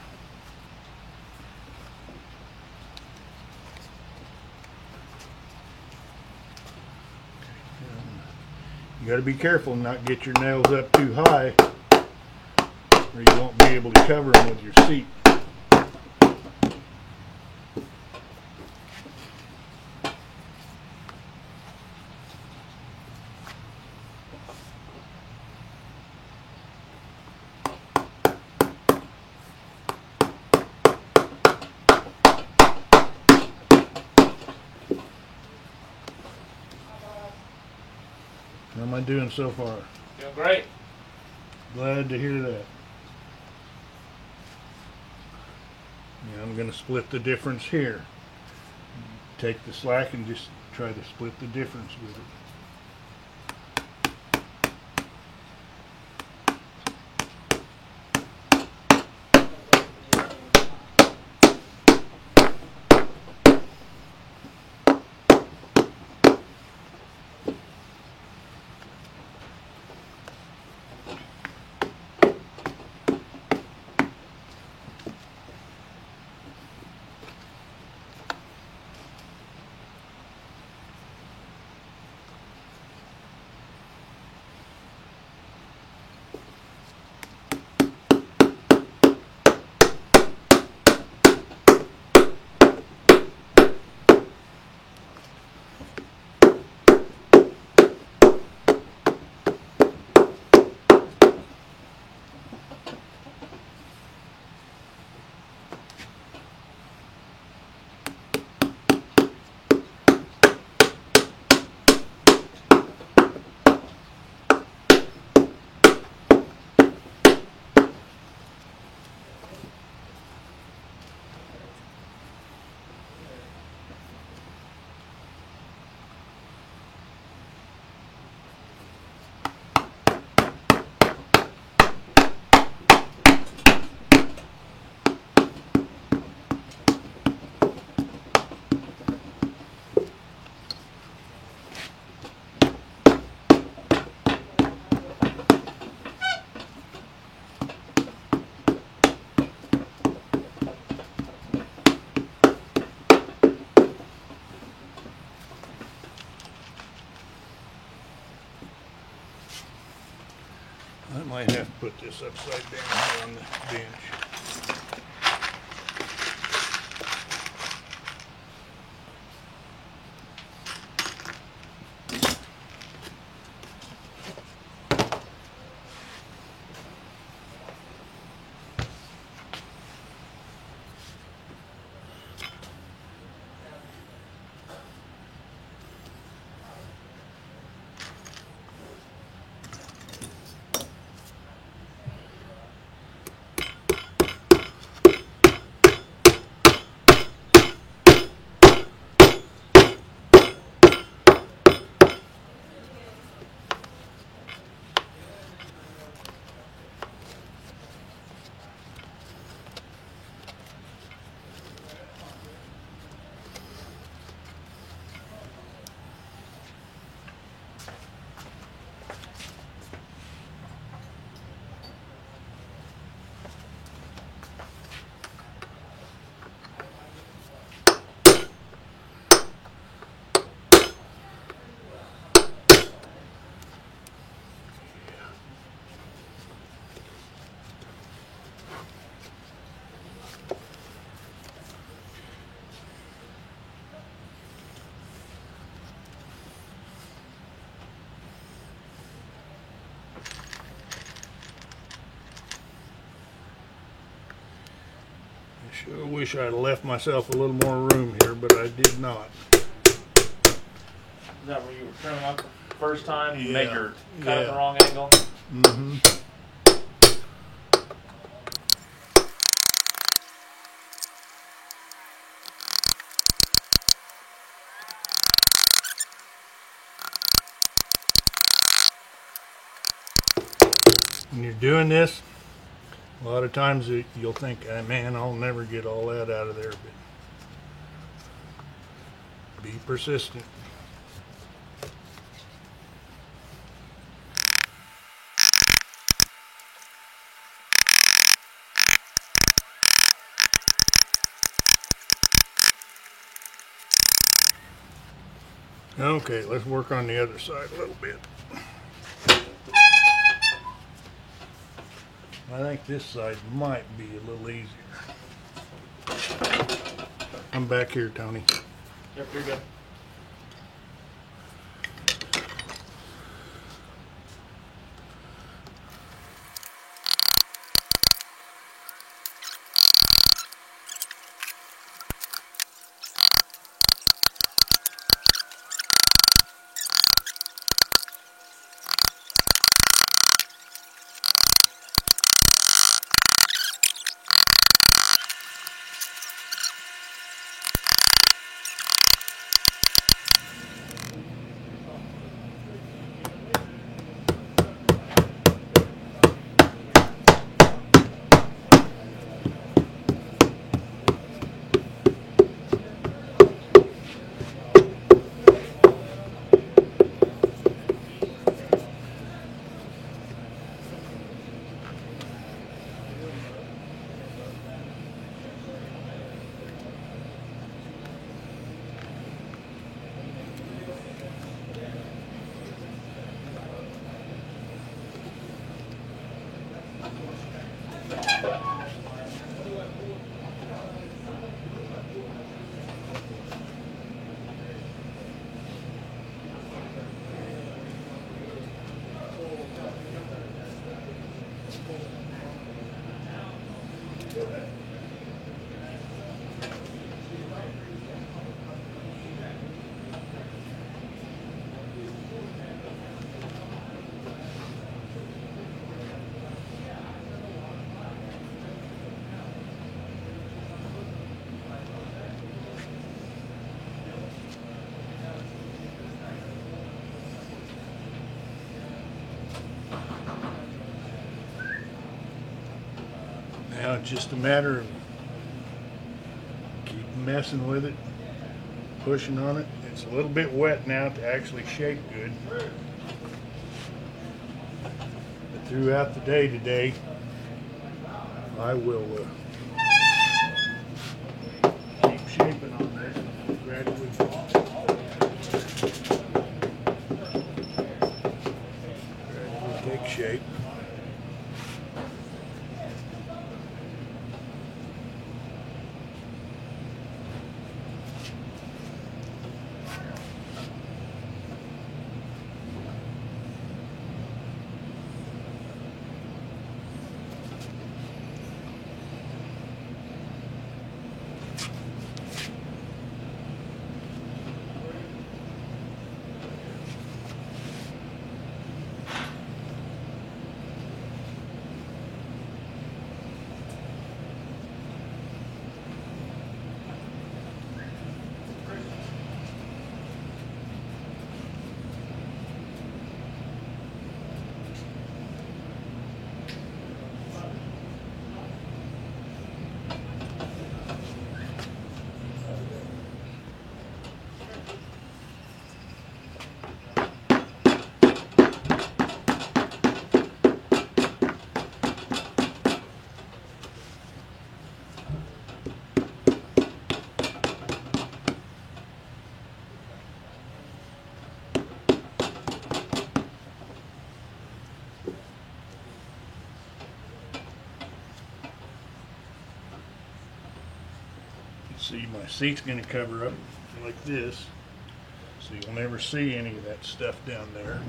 You got to be careful and not get your nails up too high or you won't be able to cover them with your seat. How am I doing so far? Doing great. Glad to hear that. Yeah, I'm going to split the difference here. Take the slack and just try to split the difference with it. I might have to put this upside down here on the bench. Sure wish I'd left myself a little more room here, but I did not. Is that where you were trimming up the first time? You made Yeah. your cut at the Yeah. wrong angle? Mm-hmm. When you're doing this, a lot of times you'll think, "Ah, man, I'll never get all that out of there," but be persistent. Okay, let's work on the other side a little bit. I think this side might be a little easier. I'm back here, Tony. Yep, you're good. Now it's just a matter of keep messing with it, pushing on it. It's a little bit wet now to actually shape good. But throughout the day today, I will keep shaping on this gradually. Gradually take shape. See, my seat's going to cover up like this, so you'll never see any of that stuff down there.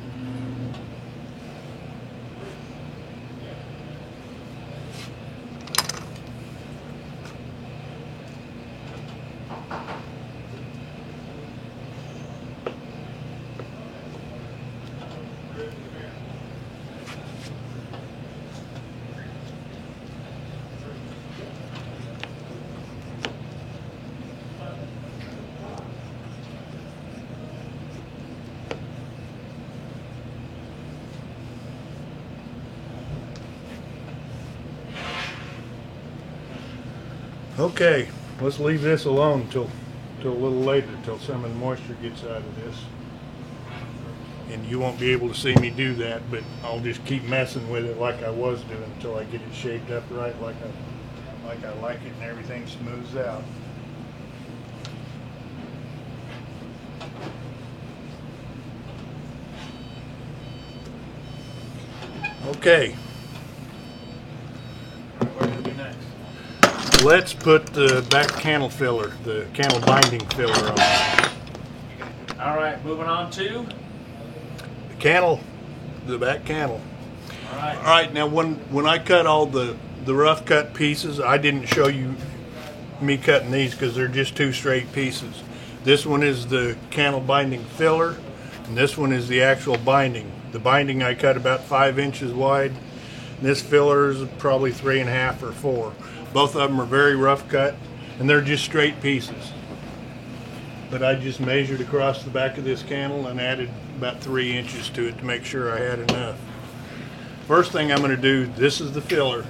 Okay, let's leave this alone till a little later, till some of the moisture gets out of this. And you won't be able to see me do that, but I'll just keep messing with it like I was doing until I get it shaped up right, like I like it, and everything smooths out. Okay, What do we do next? let's put the back cannel filler, the cannel binding filler on. All right, moving on to. The cannel, the back cannel. All right. All right, now when I cut all the rough cut pieces, I didn't show you me cutting these because they're just two straight pieces. This one is the cannel binding filler, and this one is the actual binding. The binding I cut about 5 inches wide. This filler is probably 3.5 or 4. Both of them are very rough cut, and they're just straight pieces. But I just measured across the back of this cannel and added about 3 inches to it to make sure I had enough. First thing I'm going to do, this is the filler.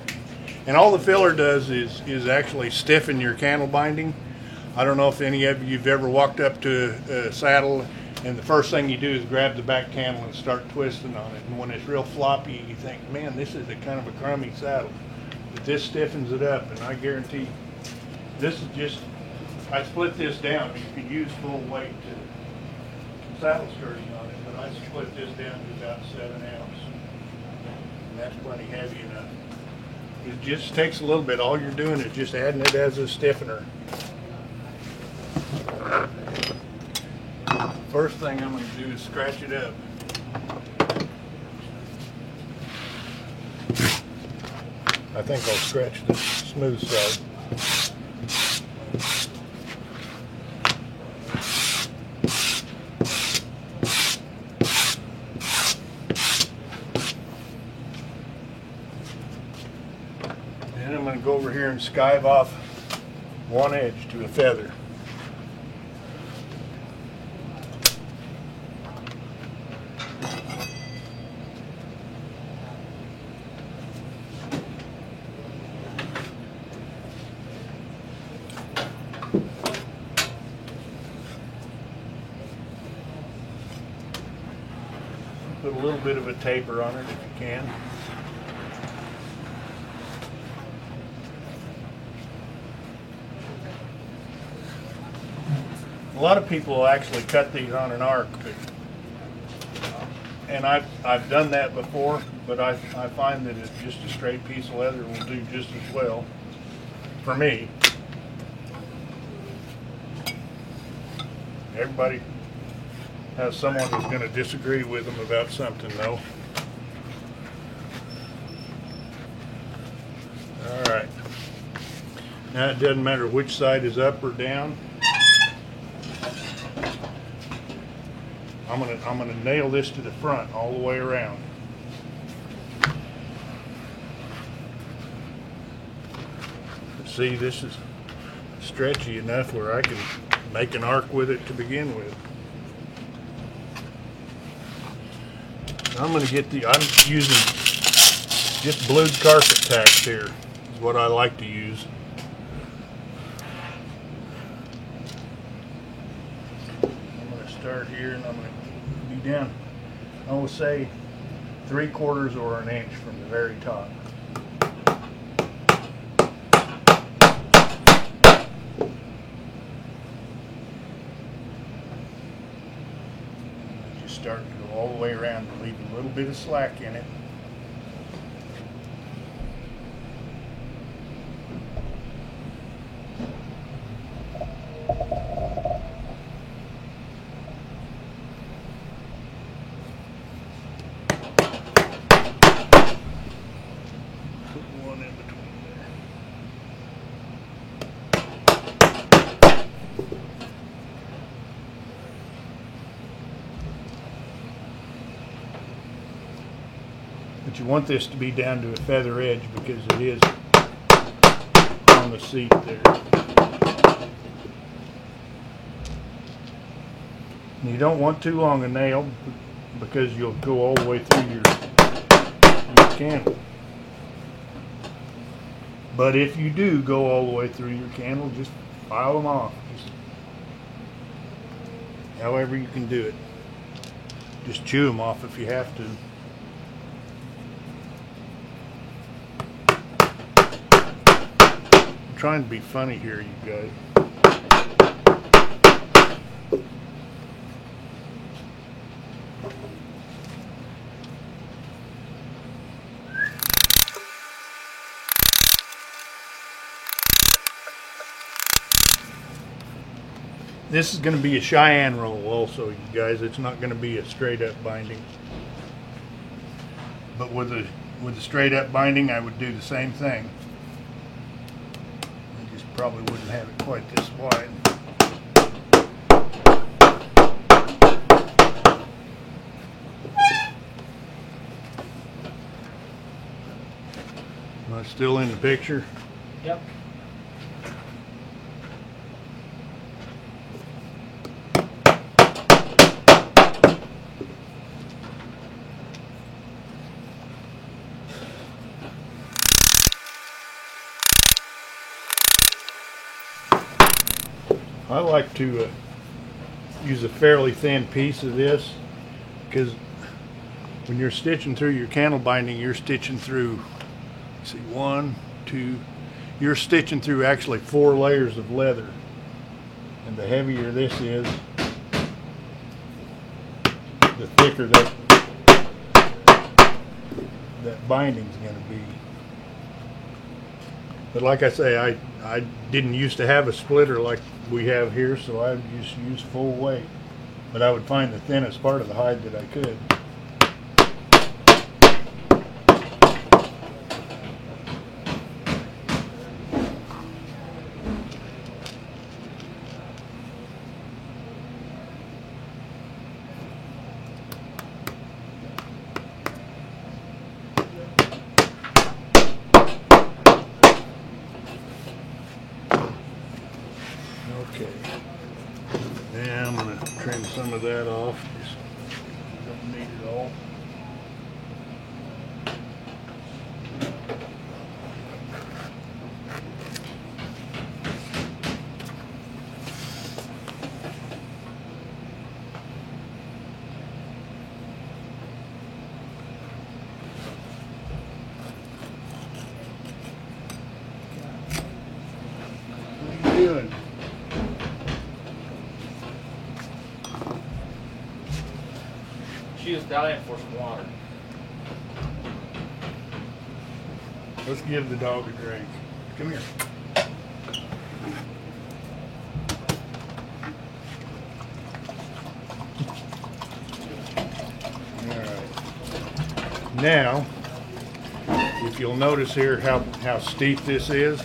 And all the filler does is actually stiffen your cannel binding. I don't know if any of you've ever walked up to a saddle and the first thing you do is grab the back cannel and start twisting on it. And when it's real floppy, you think, man, this is a kind of a crummy saddle. But this stiffens it up, and I guarantee this is just, I split this down. You can use full weight to saddle skirting on it, but I split this down to about 7 ounce. And that's plenty heavy enough. It just takes a little bit. All you're doing is just adding it as a stiffener. First thing I'm going to do is scratch it up. I think I'll scratch the smooth side. Then I'm going to go over here and skive off one edge to a feather. Put a little bit of a taper on it if you can. A lot of people will actually cut these on an arc, and I've done that before, but I find that it's just a straight piece of leather will do just as well for me. Everybody has someone who's going to disagree with them about something, though. All right. Now it doesn't matter which side is up or down. I'm gonna nail this to the front all the way around. See, this is stretchy enough where I can make an arc with it to begin with. I'm going to get I'm using just blued carpet tacks here, is what I like to use. I'm going to start here and I'm going to be down, I will say 3/4 or an inch from the very top. Start to go all the way around and leave a little bit of slack in it. Put one in between there. But you want this to be down to a feather edge because it is on the seat there. And you don't want too long a nail because you'll go all the way through your candle. But if you do go all the way through your candle, just file them off. Just however you can do it. Just chew them off if you have to. I'm trying to be funny here, you guys. This is going to be a Cheyenne roll also, you guys. It's not going to be a straight up binding. But with a straight up binding, I would do the same thing. I just probably wouldn't have it quite this wide. Am I still in the picture? Yep. I like to use a fairly thin piece of this because when you're stitching through your candle binding, you're stitching through, let's see, 1, 2, you're stitching through actually 4 layers of leather. And the heavier this is, the thicker that binding's going to be. But like I say, I didn't used to have a splitter like we have here, so I would just use full weight. But I would find the thinnest part of the hide that I could. Okay, now I'm going to trim some of that off. Just don't need it all. What are you doing? She was dying for some water. Let's give the dog a drink. Come here. Alright. Now, if you'll notice here how steep this is,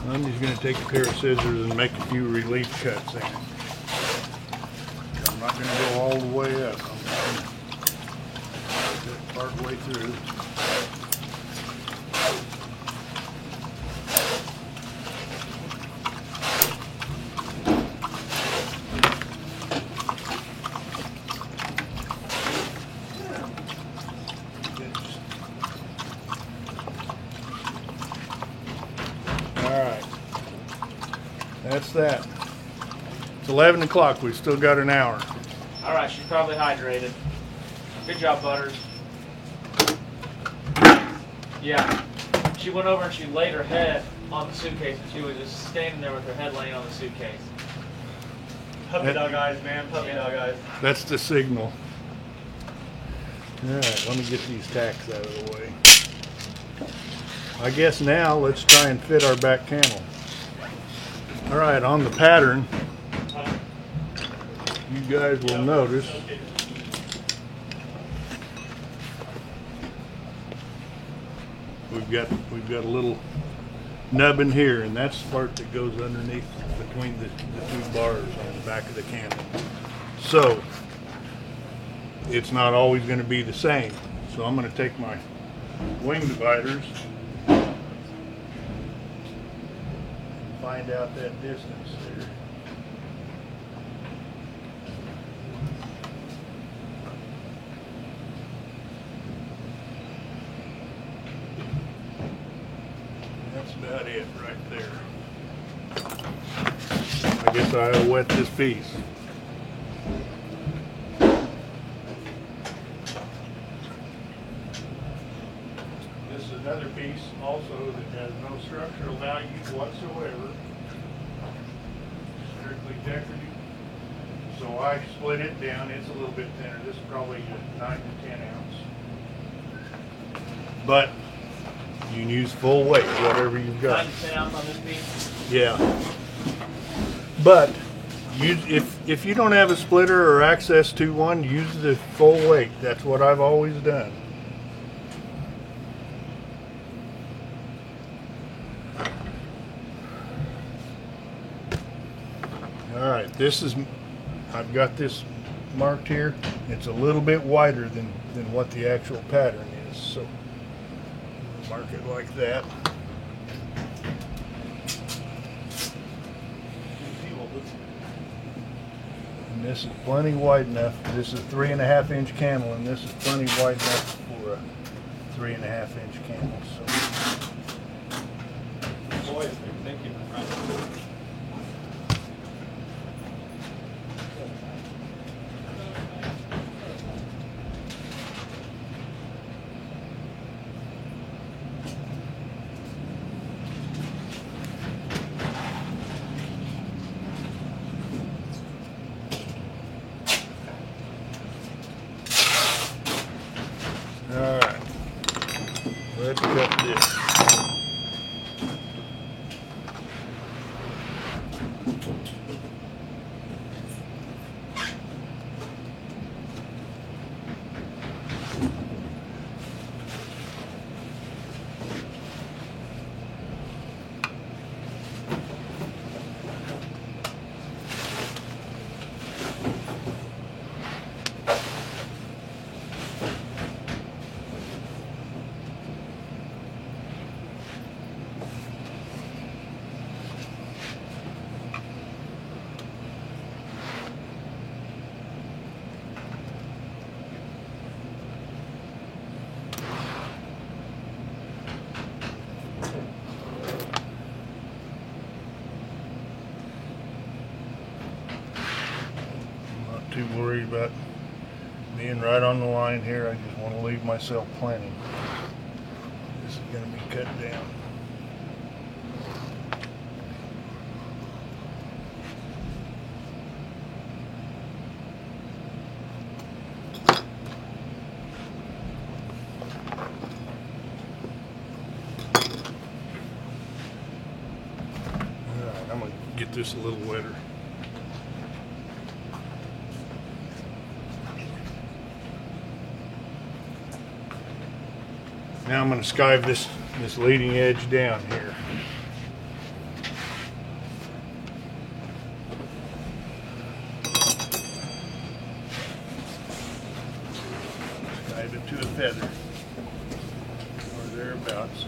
I'm just going to take a pair of scissors and make a few relief cuts in it. I'm not going to go all the way up. I'm going to do it part way through. Alright, that's that. It's 11 o'clock, we've still got an hour. Alright, she's probably hydrated. Good job, Butters. Yeah. She went over and she laid her head on the suitcase and she was just standing there with her head laying on the suitcase. Puppy dog eyes, man. Puppy dog eyes. That's the signal. Alright, let me get these tacks out of the way. I guess now let's try and fit our back candle. Alright, on the pattern, you guys will notice we've got a little nubbin here, and that's the part that goes underneath between the 2 bars on the back of the candle. So it's not always going to be the same. So I'm going to take my wing dividers and find out that distance there. guess I'll wet this piece. This is another piece also that has no structural value whatsoever. Strictly decorative. So I split it down. It's a little bit thinner. This is probably a 9 to 10 ounce. But you can use full weight, whatever you've got. 9 to 10 ounce on this piece. Yeah. But if you don't have a splitter or access to one, use the full weight. That's what I've always done. All right, I've got this marked here. It's a little bit wider than what the actual pattern is, so mark it like that. And this is plenty wide enough. This is a 3.5 inch camel, and this is plenty wide enough for a 3.5 inch camel. So. Boy, thank you. All right, let's cut this. Too worried about being right on the line here. I just want to leave myself plenty. This is going to be cut down. All right, I'm going to get this a little wetter. Now I'm going to skive this leading edge down here. Skive it to a feather or thereabouts.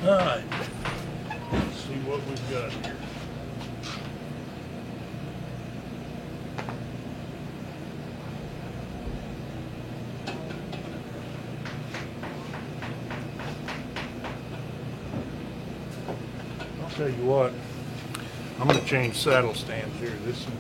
All right, let's see what we've got here. Tell you what, I'm gonna change saddle stands here. This one.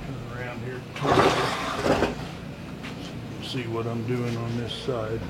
Turn around here. See what I'm doing on this side.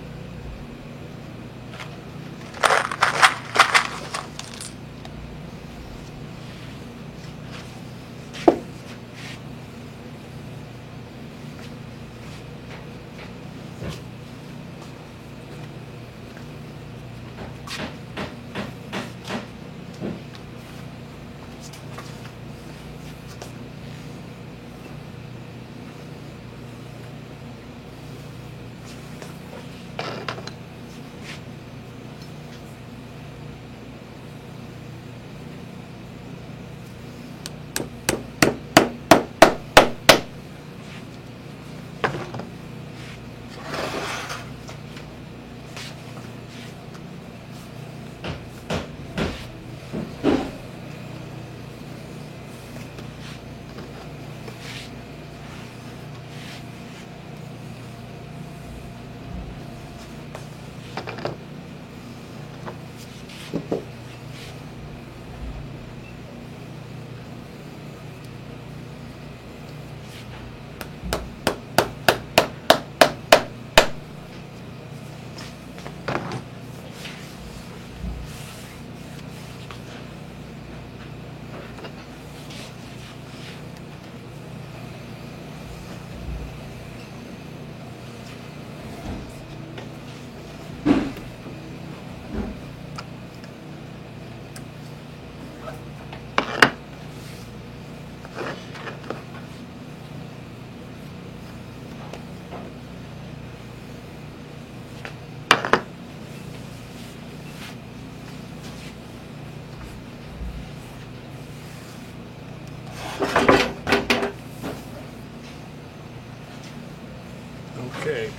Okay.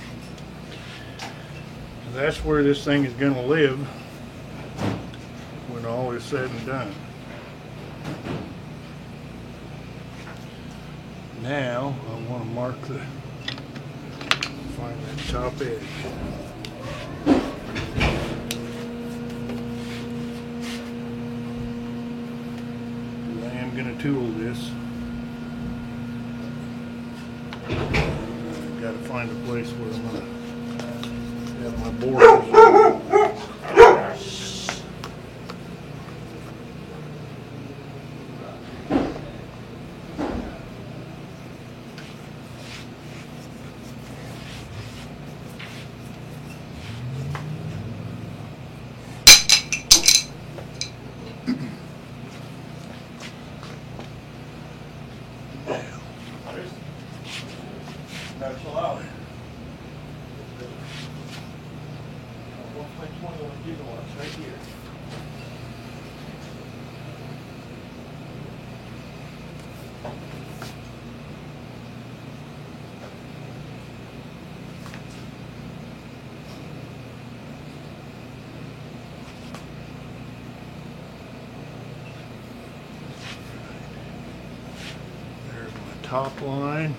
That's where this thing is going to live when all is said and done. Now I want to mark find that top edge. I am going to tool this. Got to find a place where I'm going to have my borders. Gotta chill out. 1.21 gigawatts right here. There's my top line.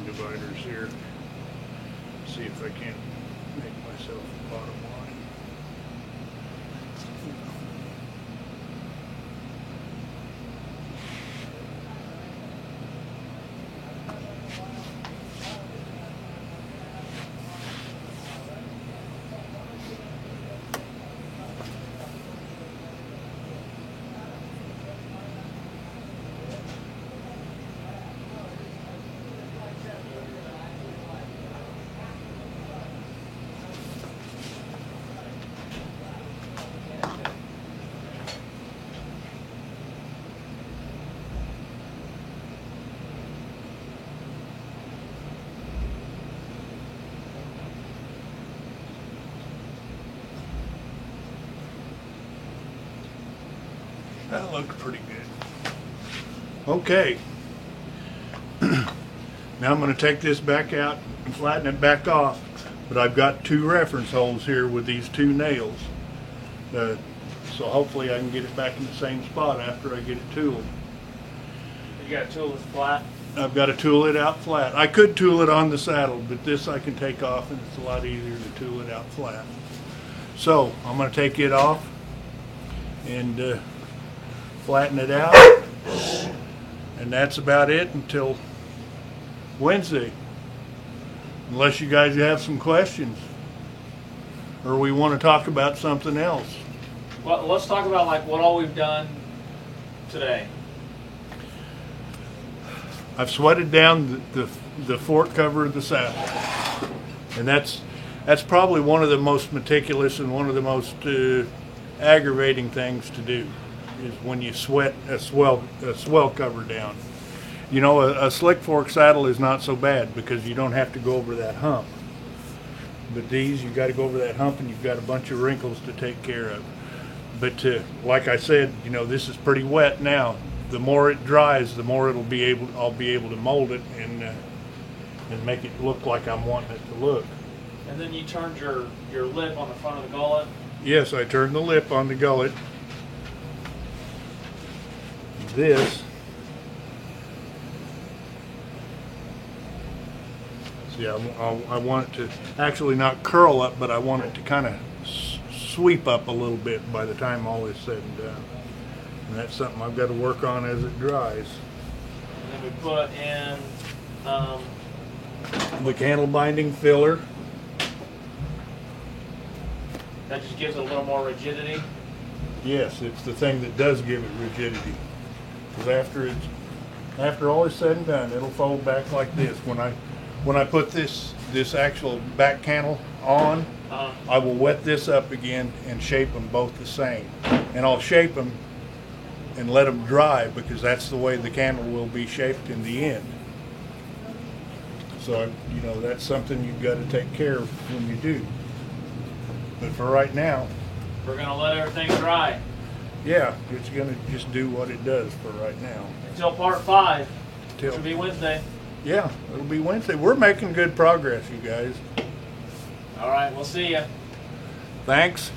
Dividers here. See if I can't make myself a bottom line. That looks pretty good. Okay. Now I'm going to take this back out and flatten it back off. But I've got two reference holes here with these two nails. So hopefully I can get it back in the same spot after I get it tooled. You got a tool that's flat. I've got to tool it out flat. I could tool it on the saddle, but this I can take off and it's a lot easier to tool it out flat. So I'm going to take it off and flatten it out. And that's about it until Wednesday. Unless you guys have some questions or we want to talk about something else. Well, let's talk about like what all we've done today. I've sweated down the fork cover of the saddle, and that's probably one of the most meticulous and one of the most aggravating things to do is when you sweat a swell cover down. You know, a slick fork saddle is not so bad because you don't have to go over that hump. But these, you got to go over that hump, and you've got a bunch of wrinkles to take care of. But like I said, you know, this is pretty wet now. The more it dries, the more I'll be able to mold it and make it look like I'm wanting it to look. And then you turned your lip on the front of the gullet. Yes, I turned the lip on the gullet. This, see, I want it to actually not curl up, but I want it to kind of sweep up a little bit by the time all is said and done. And that's something I've got to work on as it dries. And then we put in The candle binding filler. that just gives it a little more rigidity. Yes, it's the thing that does give it rigidity. Because after all is said and done, it'll fold back like this. When I put this actual back candle on, I will wet this up again and shape them both the same. And I'll shape them and let them dry because that's the way the candle will be shaped in the end. So, you know, that's something you've got to take care of when you do. But for right now, We're gonna let everything dry yeah, it's going to just do what it does for right now. until part 5, Till- which will be Wednesday. Yeah, it'll be Wednesday. We're making good progress, you guys. All right, we'll see ya. Thanks.